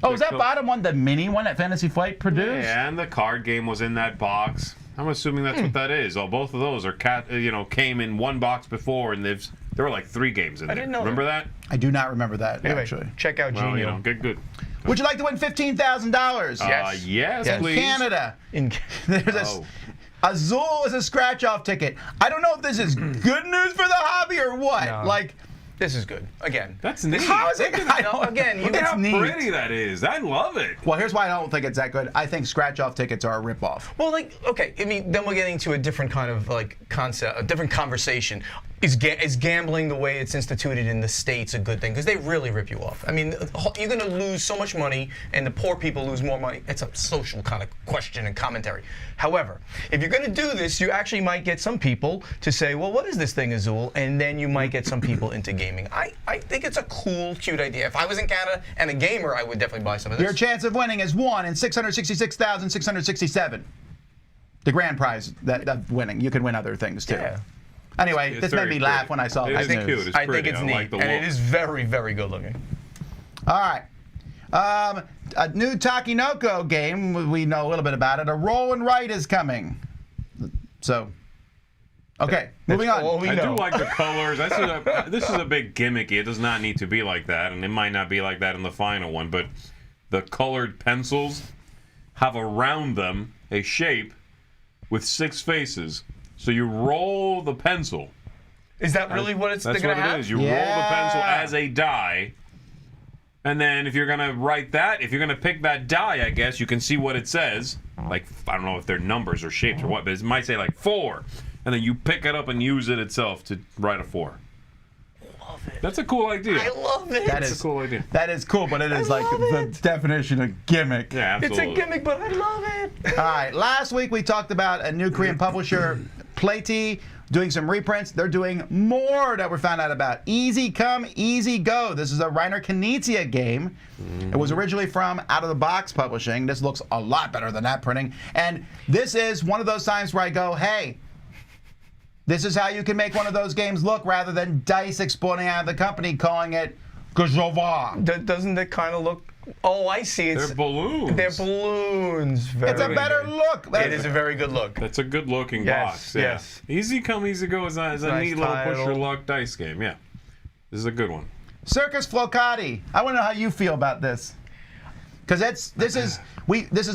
Oh, is that bottom one the mini one that Fantasy Flight produced? Yeah, and the card game was in that box. I'm assuming that's what that is. Oh, both of those are came in one box before, and there were like 3 games in there. I didn't know Remember that? I do not remember that, Anyway, actually. check out Well, Genial. good. Would you like to win $15,000? Yes. Yes, In please. Canada. There's Azul is a scratch-off ticket. I don't know if this is good news for the hobby or what. No. Like, this is good. Again. That's neat. how is it? Look at Again, Look at how neat. pretty that is. I love it. Well, here's why I don't think it's that good. I think scratch-off tickets are a rip-off. Well, like, okay, I mean, then we're getting to a different kind of like concept, a different conversation. Is gambling the way it's instituted in the States a good thing? Because they really rip you off. I mean, you're going to lose so much money, and the poor people lose more money. It's a social kind of question and commentary. However, if you're going to do this, you actually might get some people to say, well, what is this thing, Azul? And then you might get some people into gaming. I think it's a cool, cute idea. If I was in Canada and a gamer, I would definitely buy some of this. Your chance of winning is 1 in 666,667. The grand prize of winning. You can win other things, too. Yeah. Anyway, It's this made very me laugh pretty. when I saw It this is news. cute. It's I think pretty. it's I neat, like the and it look. is very, very good looking. All right. A new Takinoko game. We know a little bit about it. A roll and write is coming. So, okay, moving on. I do like the colors. This is a bit gimmicky. It does not need to be like that, and it might not be like that in the final one, but the colored pencils have around them a shape with 6 faces. So you roll the pencil. Is that really what it's That's going what to have? it is. You roll the pencil as a die, and then if you're going to write that, if you're going to pick that die, I guess, you can see what it says. Like, I don't know if they're numbers or shapes or what, but it might say like 4. And then you pick it up and use it itself to write a 4. Love it. That's a cool idea. I love it. That That's is a cool idea. That is cool, but it is like the definition of gimmick. Yeah, absolutely. It's a gimmick, but I love it. All right, last week we talked about a new Korean publisher, Playtee, doing some reprints. They're doing more that we found out about. Easy Come, Easy Go. This is a Reiner Knizia game. It was originally from Out of the Box Publishing. This looks a lot better than that printing. And this is one of those times where I go, hey, this is how you can make one of those games look rather than DICE exploding out of the company calling it Gajova. Doesn't it kind of look... Oh, I see. They're balloons. They're balloons. It's a better look. It is a very good look. That's a good looking box. Yeah. Yes. Easy Come, Easy Go is a Nice neat little push your title. luck dice game. Yeah. This is a good one. Circus Flocati. I want to know how you feel about this. Because this is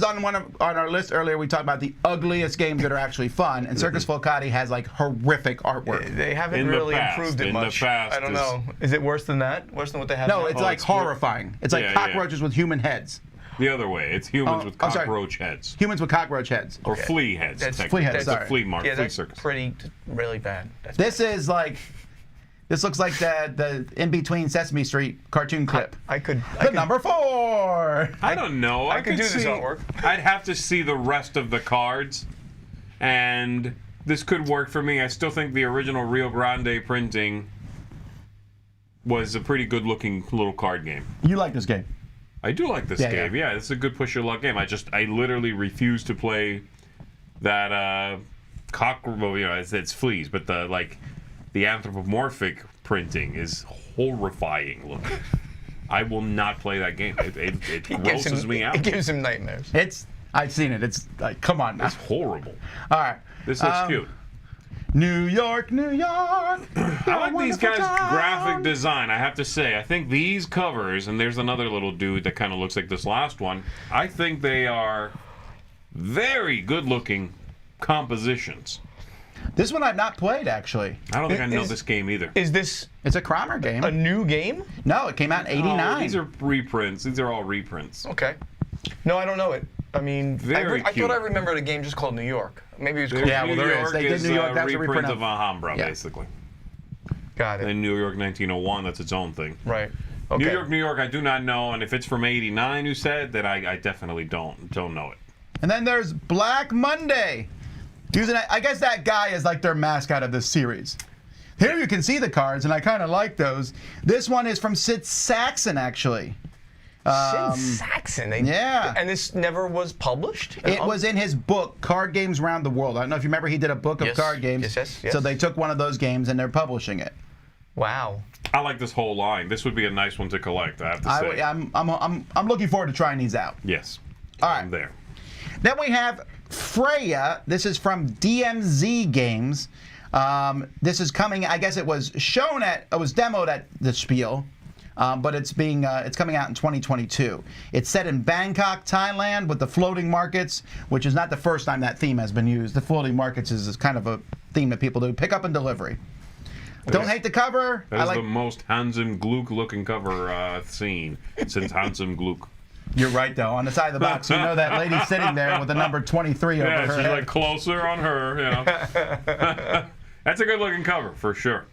on our list earlier. We talked about the ugliest games that are actually fun, and Circus Flocati has like horrific artwork. They haven't In the really past, improved it in the much. past I don't know. Is it worse than that? Worse than what they have No, now? it's like horrifying. It's like Yeah, cockroaches with human heads. The other way. It's humans with I'm sorry. cockroach heads. Humans with cockroach heads. Or flea heads. That's technically. flea heads, It's sorry. a flea mark. Yeah, flea that's circus. pretty, really bad. That's This is like, this looks like the In Between Sesame Street cartoon clip. I could number 4. I don't know. I could do this see, artwork. I'd have to see the rest of the cards, and this could work for me. I still think the original Rio Grande printing was a pretty good-looking little card game. You like this game? I do like this game. Yeah, it's a good push your luck game. I literally refuse to play that cockroach. Well, you know, it's fleas, but the anthropomorphic printing is horrifying looking. I will not play that game. It grosses me out. It gives him nightmares. I've seen it. It's like, come on now. It's horrible. All right. This looks cute. New York, New York. I like these guys' graphic design, I have to say. I think these covers, and there's another little dude that kind of looks like this last one, I think they are very good-looking compositions. This one I've not played, actually. I don't think I know this game either. Is this... It's a Kramer game. A new game? No, it came out in '89. Oh, these are reprints. These are all reprints. Okay. No, I don't know it. I mean, Very I cute. thought I remembered a game just called New York. Maybe it was called... Yeah, well, there is. They did New York. That was a reprint of Alhambra, Yeah. basically. Got it. And New York 1901, that's its own thing. Right. Okay. New York, I do not know. And if it's from '89, you said, then I definitely don't know it. And then there's Black Monday. I guess that guy is like their mascot of this series. Here you can see the cards, and I kind of like those. This one is from Sid Saxon, actually. Sid Saxon? Yeah. And this never was published? It was in his book, Card Games Around the World. I don't know if you remember, he did a book of card games. Yes. So they took one of those games, and they're publishing it. Wow. I like this whole line. This would be a nice one to collect, I have to say. I'm looking forward to trying these out. Yes. All right. I'm there. Then we have Freya. This is from DMZ Games. This is coming, I guess it was demoed at the Spiel, but it's coming out in 2022. It's set in Bangkok, Thailand, with the floating markets, which is not the first time that theme has been used. The floating markets is kind of a theme that people do, pick up and delivery. Don't hate the cover. That is the most Hansem Gluck looking cover seen since Hansem Gluck. You're right, though. On the side of the box, you know that lady sitting there with the number 23 over her Yeah, she's head. like closer on her, That's a good looking cover, for sure.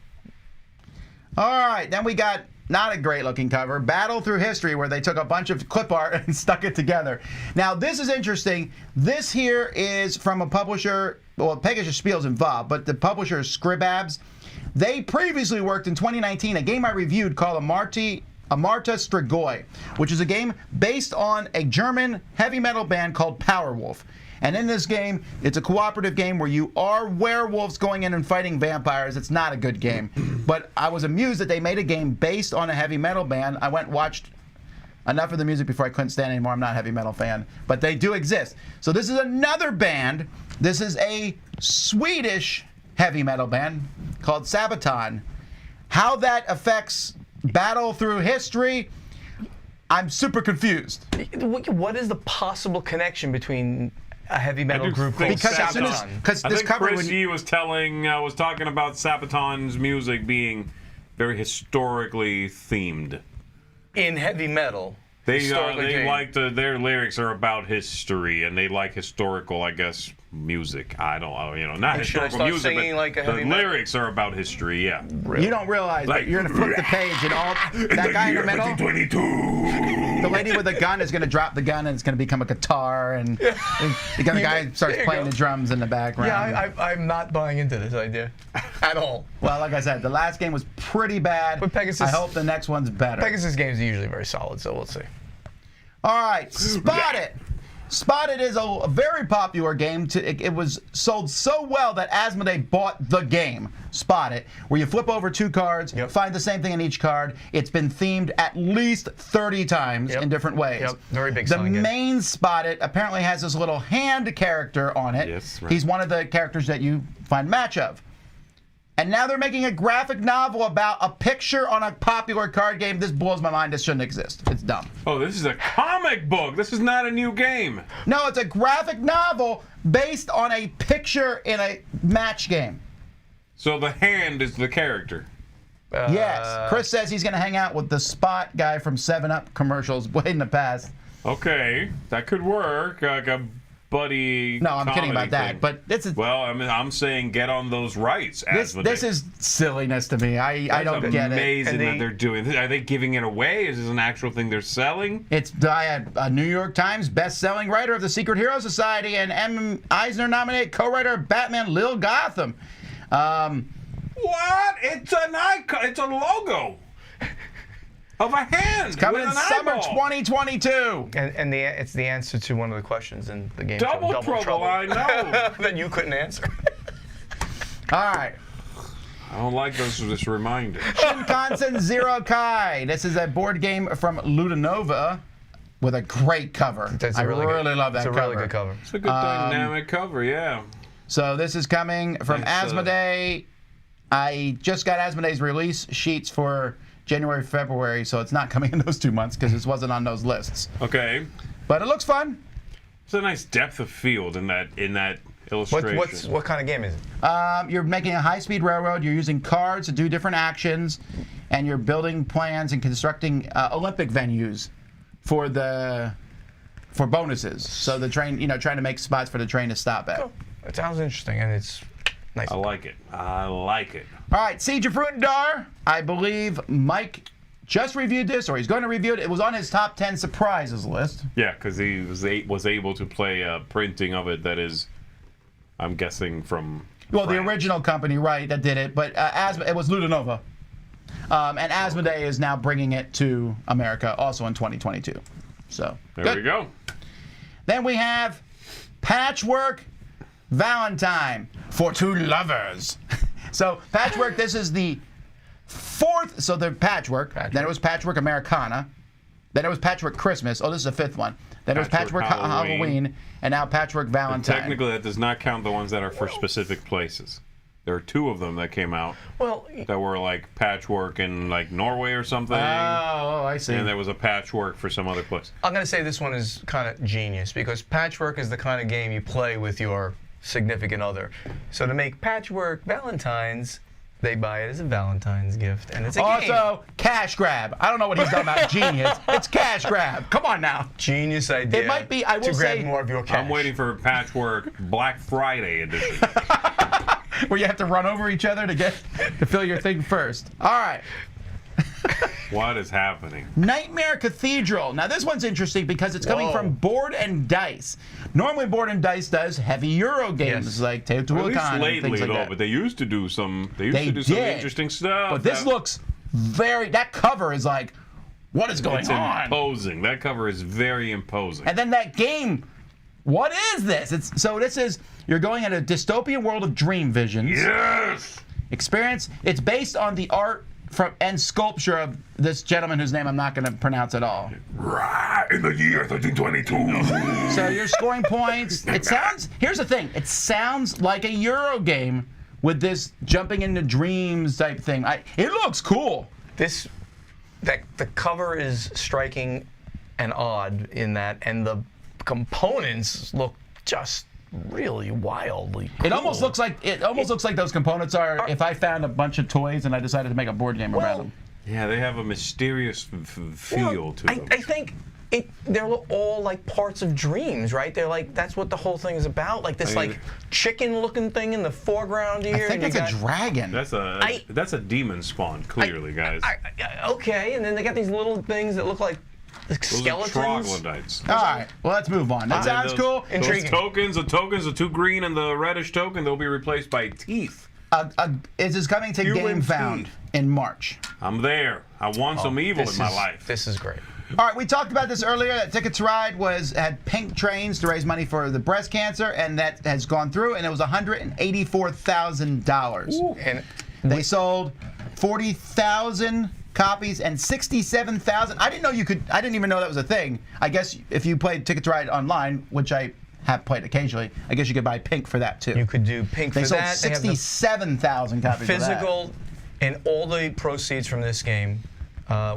All right, then we got not a great looking cover, Battle Through History, where they took a bunch of clip art and stuck it together. Now, this is interesting. This here is from a publisher, well, Pegasus Spiel's involved, but the publisher is Scribabs. They previously worked in 2019, a game I reviewed called Amarta Strigoi, which is a game based on a German heavy metal band called Powerwolf. And in this game, it's a cooperative game where you are werewolves going in and fighting vampires. It's not a good game. But I was amused that they made a game based on a heavy metal band. I went and watched enough of the music before I couldn't stand anymore. I'm not a heavy metal fan. But they do exist. So this is another band. This is a Swedish heavy metal band called Sabaton. How that affects Battle Through History, I'm super confused. What is the possible connection between a heavy metal group called Sabaton? I think Chris Yee was talking about Sabaton's music being very historically themed. In heavy metal. They like their lyrics are about history, and they like historical, I guess, music. I don't, not historical music, but the lyrics are about history. Yeah. You don't realize that you're gonna flip the page and all that guy in the middle. 2022. The lady with the gun is gonna drop the gun and it's gonna become a guitar, and the guy starts playing the drums in the background. Yeah, I'm not buying into this idea at all. Well, like I said, the last game was pretty bad. But Pegasus, I hope the next one's better. Pegasus games are usually very solid, so we'll see. All right, Spot It. Spot It is a very popular game. It was sold so well that Asmodee bought the game, Spot It, where you flip over 2 cards, find the same thing in each card. It's been themed at least 30 times in different ways. Yep, very big The selling game. main Spot It apparently has this little hand character on it. Yes, right. He's one of the characters that you find match of. And now they're making a graphic novel about a picture on a popular card game. This blows my mind. This shouldn't exist. It's dumb. Oh, this is a comic book. This is not a new game. No, it's a graphic novel based on a picture in a match game. So the hand is the character. Yes. Chris says he's going to hang out with the Spot guy from 7-Up commercials way in the past. Okay, that could work. Like a buddy. No, I'm kidding about that. thing. But this is. Well, I'm saying get on those rights. This is silliness to me. I don't get it. Amazing that they're doing this. Are they giving it away? Is this an actual thing they're selling? It's a New York Times best-selling writer of the Secret Hero Society and M. Eisner nominated co-writer of Batman Lil Gotham. What? It's an icon. It's a logo of a hand. It's coming in with an summer eyeball. 2022. And it's the answer to one of the questions in the game. Double trouble, I know. That you couldn't answer. All right. I don't like this reminder. Shinkansen Zero Kai. This is a board game from Ludonova with a great cover. I really love that cover. It's a really good cover. It's a good dynamic cover, yeah. So this is coming from Asmodee. I just got Asmodee's release sheets for January, February, so it's not coming in those 2 months because this wasn't on those lists. Okay. But it looks fun. It's a nice depth of field in that illustration. What kind of game is it? You're making a high-speed railroad. You're using cards to do different actions, and you're building plans and constructing Olympic venues for bonuses. So the train, trying to make spots for the train to stop at. Cool. It sounds interesting, and it's nice. I like it. I like it. All right, Siege of Frutendar. I believe Mike just reviewed this, or he's going to review it. It was on his top 10 surprises list. Yeah, because he was able to play a printing of it that is, I'm guessing from. Well, the France. original company, right, that did it, but it was Ludonova. And Asmodee is now bringing it to America, also in 2022. So There we go. Then we have Patchwork Valentine for two lovers. So Patchwork, this is the fourth. So the Patchwork. Then it was Patchwork Americana. Then it was Patchwork Christmas. Oh, this is the fifth one. Then it was Patchwork Halloween, and now Patchwork Valentine. And technically, that does not count the ones that are for specific places. There are two of them that came out that were like patchwork in like Norway or something. Oh, I see. And there was a patchwork for some other place. I'm going to say this one is kind of genius because Patchwork is the kind of game you play with your significant other. So to make Patchwork Valentines, they buy it as a Valentine's gift, and it's a game. Also, cash grab. I don't know what he's talking about. Genius. It's cash grab. Come on now. Genius idea. It might be. I will to say. grab more of your cash. I'm waiting for Patchwork Black Friday edition. Where you have to run over each other to fill your thing first. All right. What is happening? Nightmare Cathedral. Now this one's interesting because it's coming from Board and Dice. Normally Board and Dice does heavy Euro games like At least Teotihuacan and lately, things like though, that. but they used to do some. They used They to do some did. interesting stuff. But this looks very. That cover is like, what is going it's on? imposing. That cover is very imposing. And then that game. What is this? This is you're going at a dystopian world of dream visions. Yes. Experience. It's based on the art and sculpture of this gentleman whose name I'm not going to pronounce at all. In the year 1322. So you're scoring points. It sounds. Here's the thing. It sounds like a Euro game with this jumping into dreams type thing. It looks cool. The cover is striking and odd in that, and the components look just really wildly cool. It almost looks like those components are if I found a bunch of toys and I decided to make a board game around them. Yeah, they have a mysterious feel to them. I think they're all like parts of dreams, right? They're like that's what the whole thing is about. Like this chicken-looking thing in the foreground here. I think it's a dragon. That's a demon spawn, clearly, guys. Okay, and then they got these little things that look like skeletons. Those are troglodytes. All right, well, let's move on. That sounds cool. Intriguing. The tokens, the two green and the reddish token, they'll be replaced by teeth. It is coming to Human GameFound in March. I'm there. I want some evil in my life. This is great. All right, we talked about this earlier. That Ticket to Ride had pink trains to raise money for the breast cancer, and that has gone through, and it was $184,000. And they sold 40,000 copies and 67,000. I didn't know you could. I didn't even know that was a thing. I guess if you played Ticket to Ride online, which I have played occasionally, I guess you could buy pink for that too. You could do pink for that. They sold 67,000 copies. Physical, and all the proceeds from this game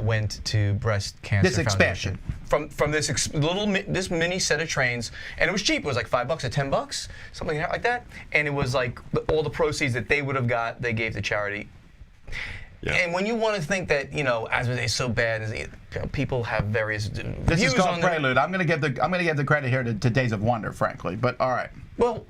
went to breast cancer. This expansion from this this mini set of trains, and it was cheap. It was like $5 or $10, something like that. And it was like all the proceeds that they would have got, they gave to charity. Yeah. And when you want to think that Asmodee is so bad, people have various views on This is called Prelude. I'm gonna give the credit here to Days of Wonder, frankly. But all right. Well,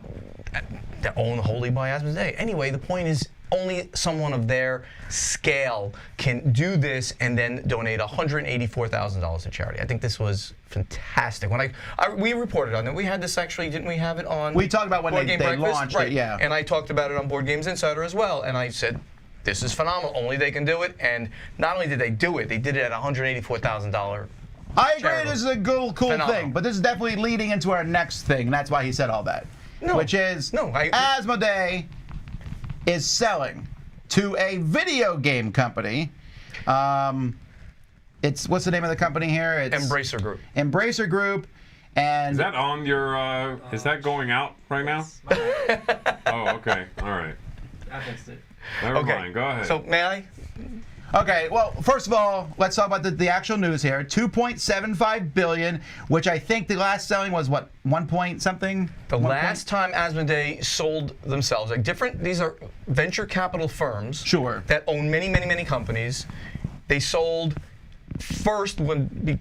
they're owned wholly by Asmodee. Anyway, the point is, only someone of their scale can do this and then donate $184,000 to charity. I think this was fantastic. When we reported on it, we had this actually, didn't we have it on? We talked about when they launched it, yeah. And I talked about it on Board Games Insider as well, and I said, this is phenomenal. Only they can do it, and not only did they do it, they did it at $184,000. I agree. This is a cool thing, but this is definitely leading into our next thing, and that's why he said all that. Which is Asmodee is selling to a video game company. What's the name of the company here? It's Embracer Group. Embracer Group, and is that on your? Is that going out right now? Oh, okay. All right. I fixed it. Never mind. Go ahead. So may I? Okay, well, first of all, let's talk about the actual news here. $2.75 billion, which I think the last selling was what, 1 point something? The last time Asmodee sold themselves, these are venture capital firms that own many, many, many companies. They sold first to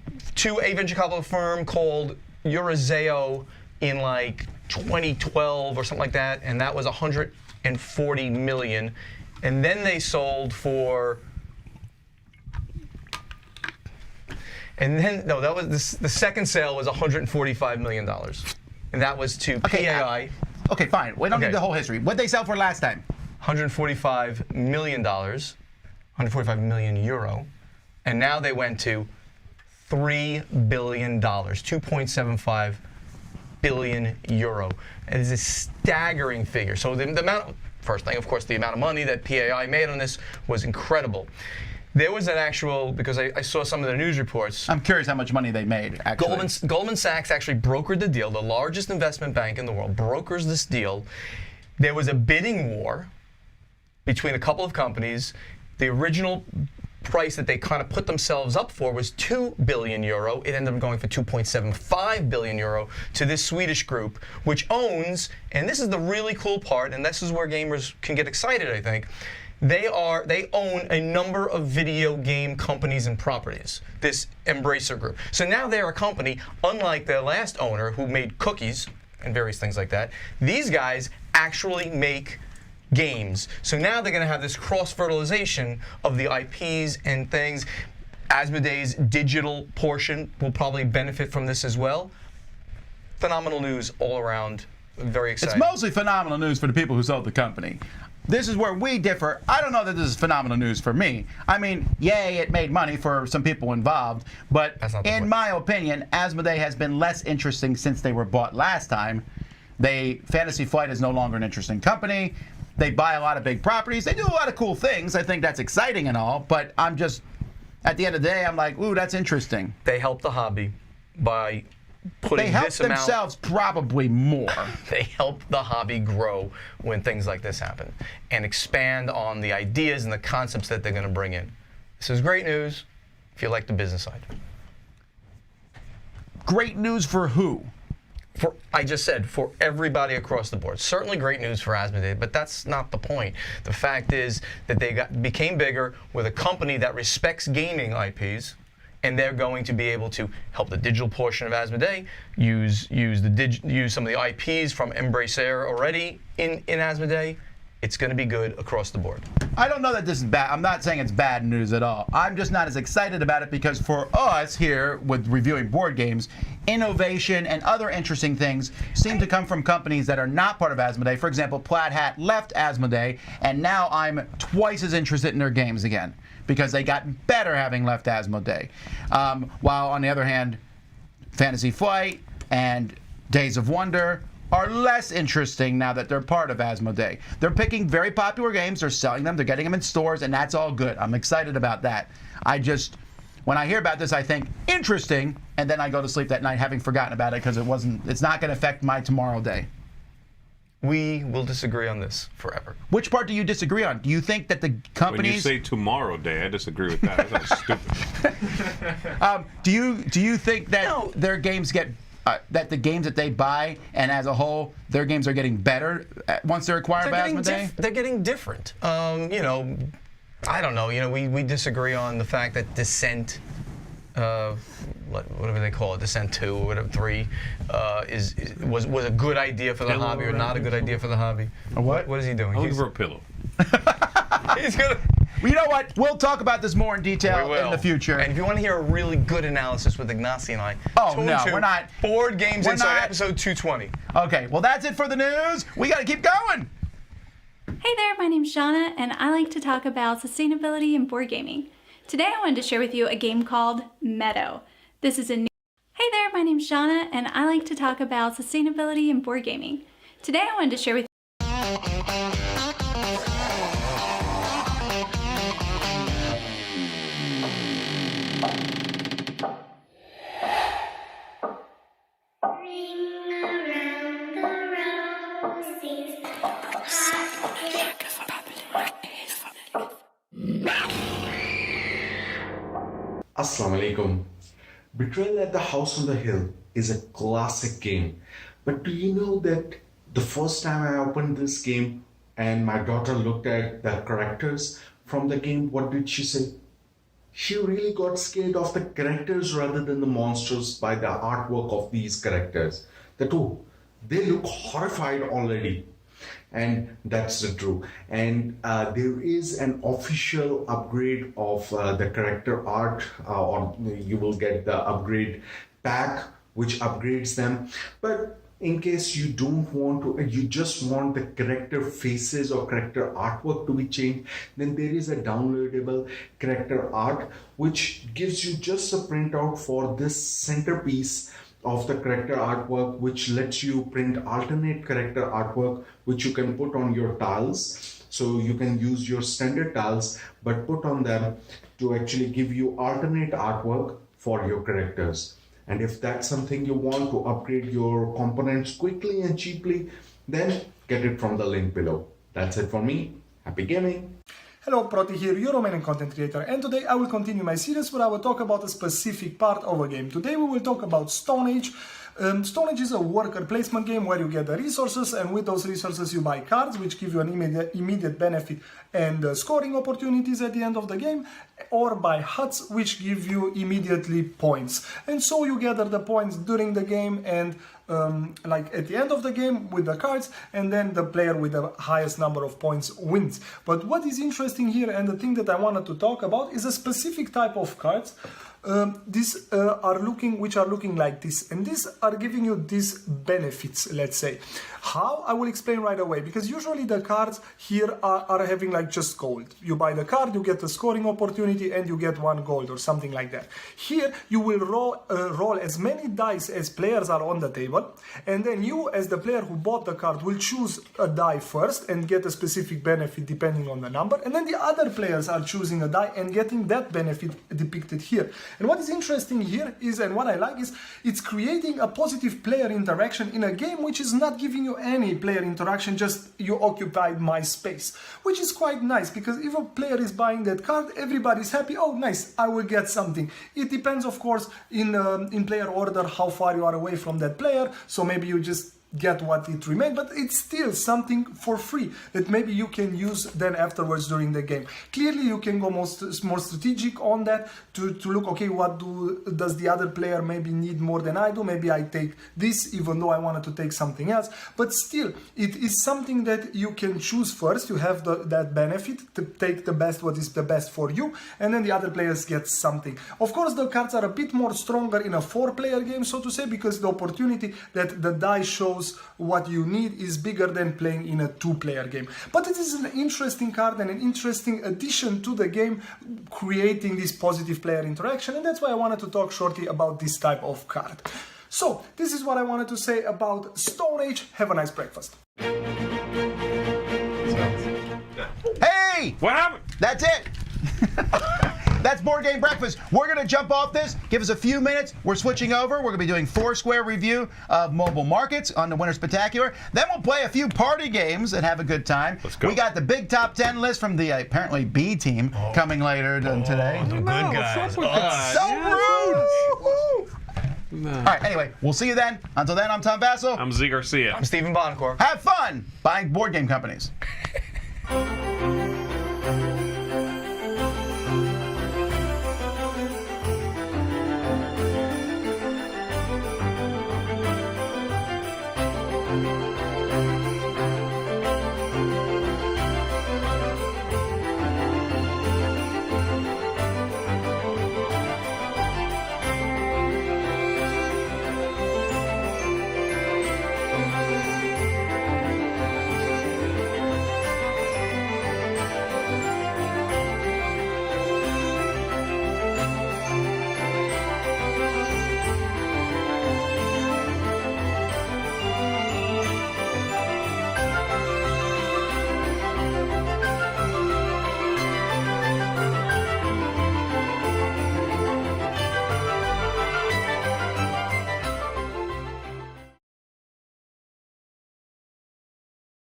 a venture capital firm called Eurazeo in like 2012 or something like that, and that was $140 million. And then they sold for, that was the second sale was $145 million, and that was to PAI. Okay, fine. We don't need the whole history. What'd they sell for last time? $145 million, 145 million euro, and now they went to $3 billion, 2.75 billion euro. It is a staggering figure. So the amount, first thing, of course, the amount of money that PAI made on this was incredible. There was an actual, because I saw some of the news reports. I'm curious how much money they made, actually. Goldman Sachs actually brokered the deal. The largest investment bank in the world brokers this deal. There was a bidding war between a couple of companies. The original price that they kind of put themselves up for was 2 billion euro. It ended up going for 2.75 billion euro to this Swedish group, which owns, and this is the really cool part, and this is where gamers can get excited, I think. They own a number of video game companies and properties, this Embracer Group. So now they're a company, unlike their last owner who made cookies and various things like that. These guys actually make games. So now they're going to have this cross-fertilization of the IPs and things. Asmodee's digital portion will probably benefit from this as well. Phenomenal news all around. Very exciting. It's mostly phenomenal news for the people who sold the company. This is where we differ. I don't know that this is phenomenal news for me. I mean, yay, it made money for some people involved, but in my opinion, Asmodee has been less interesting since they were bought last time. Fantasy Flight is no longer an interesting company. They buy a lot of big properties. They do a lot of cool things. I think that's exciting and all, but I'm just, at the end of the day, I'm like, ooh, that's interesting. They help the hobby by putting this amount. They help themselves probably more. They help the hobby grow when things like this happen and expand on the ideas and the concepts that they're going to bring in. This is great news if you like the business side. Great news for who? I just said, for everybody across the board. Certainly great news for Asmodee, but that's not the point. The fact is that they became bigger with a company that respects gaming IPs, and they're going to be able to help the digital portion of Asmodee, use some of the IPs from Embracer already in Asmodee. It's going to be good across the board. I don't know that this is bad. I'm not saying it's bad news at all. I'm just not as excited about it because for us here with reviewing board games, innovation and other interesting things seem to come from companies that are not part of Asmodee. For example, Plaid Hat left Asmodee, and now I'm twice as interested in their games again because they got better having left Asmodee. While on the other hand, Fantasy Flight and Days of Wonder are less interesting now that they're part of Asmodee. They're picking very popular games, they're selling them, they're getting them in stores, and that's all good. I'm excited about that. When I hear about this, I think, interesting, and then I go to sleep that night having forgotten about it because it's not going to affect my tomorrow day. We will disagree on this forever. Which part do you disagree on? Do you think that the companies... When you say tomorrow day, I disagree with that. That's stupid. Do you think that their games get... that the games that they buy and as a whole, their games are getting better once they're acquired by Asmodee? They're getting different. I don't know. We disagree on the fact that Descent, whatever they call it, Descent 2 or whatever 3, was a good idea for the hobby or not a good idea for the hobby. What? What is he doing? I'm looking for a pillow. He's gonna. Well, you know what? We'll talk about this more in detail in the future. And if you want to hear a really good analysis with Ignacy and I, we're not. Board Games Inside, episode 220. Okay, well that's it for the news. We got to keep going. Hey there, my name's Shauna, and I like to talk about sustainability in board gaming. Today I wanted to share with you a game called Meadow. This is a new... Hey there, my name's Shauna, and I like to talk about sustainability in board gaming. Today I wanted to share with you... Assalamu alaikum. Betrayal at the House on the Hill is a classic game. But do you know that the first time I opened this game and my daughter looked at the characters from the game, what did she say? She really got scared of the characters rather than the monsters by the artwork of these characters. They look horrified already. And that's the truth. And there is an official upgrade of the character art, or you will get the upgrade pack which upgrades them. But in case you don't want to, you just want the character faces or character artwork to be changed, then there is a downloadable character art which gives you just a printout for this centerpiece of the character artwork, which lets you print alternate character artwork which you can put on your tiles. So you can use your standard tiles but put on them to actually give you alternate artwork for your characters. And if that's something you want to upgrade your components quickly and cheaply, then get it from the link below. That's it for me. Happy gaming! Hello, Proti here, Euroman and content creator, and today I will continue my series where I will talk about a specific part of a game. Today we will talk about Stone Age. Stone Age is a worker placement game where you get the resources, and with those resources you buy cards which give you an immediate benefit and scoring opportunities at the end of the game, or buy huts which give you immediately points. And so you gather the points during the game and like at the end of the game with the cards, and then the player with the highest number of points wins. But what is interesting here, and the thing that I wanted to talk about, is a specific type of cards which are looking like this, and these are giving you these benefits, let's say. How? I will explain right away, because usually the cards here are having like just gold. You buy the card, you get a scoring opportunity, and you get 1 gold or something like that. Here you will roll as many dice as players are on the table, and then you, as the player who bought the card, will choose a die first and get a specific benefit depending on the number, and then the other players are choosing a die and getting that benefit depicted here. And what is interesting here is, and what I like is, it's creating a positive player interaction in a game which is not giving you any player interaction, just you occupied my space, which is quite nice, because if a player is buying that card, everybody's happy. Oh, nice, I will get something. It depends, of course, in player order, how far you are away from that player, so maybe you just get what it remained, but it's still something for free that maybe you can use then afterwards during the game. Clearly you can go more strategic on that to look, okay, what does the other player maybe need more than I do? Maybe I take this even though I wanted to take something else, but still it is something that you can choose first. You have that benefit to take the best, what is the best for you, and then the other players get something. Of course the cards are a bit more stronger in a 4-player game, so to say, because the opportunity that the die shows what you need is bigger than playing in a 2-player game. But it is an interesting card and an interesting addition to the game, creating this positive player interaction, and that's why I wanted to talk shortly about this type of card. So this is what I wanted to say about Stone Age. Have a nice breakfast. Hey! What happened? That's it! That's Board Game Breakfast. We're going to jump off this. Give us a few minutes. We're switching over. We're going to be doing Foursquare review of mobile markets on the Winter Spectacular. Then we'll play a few party games and have a good time. Let's go. We got the big top 10 list from the apparently B team coming later today. The good guys. So rude! No. All right, anyway, we'll see you then. Until then, I'm Tom Vasel. I'm Zee Garcia. I'm Stephen Buonocore. Have fun buying board game companies.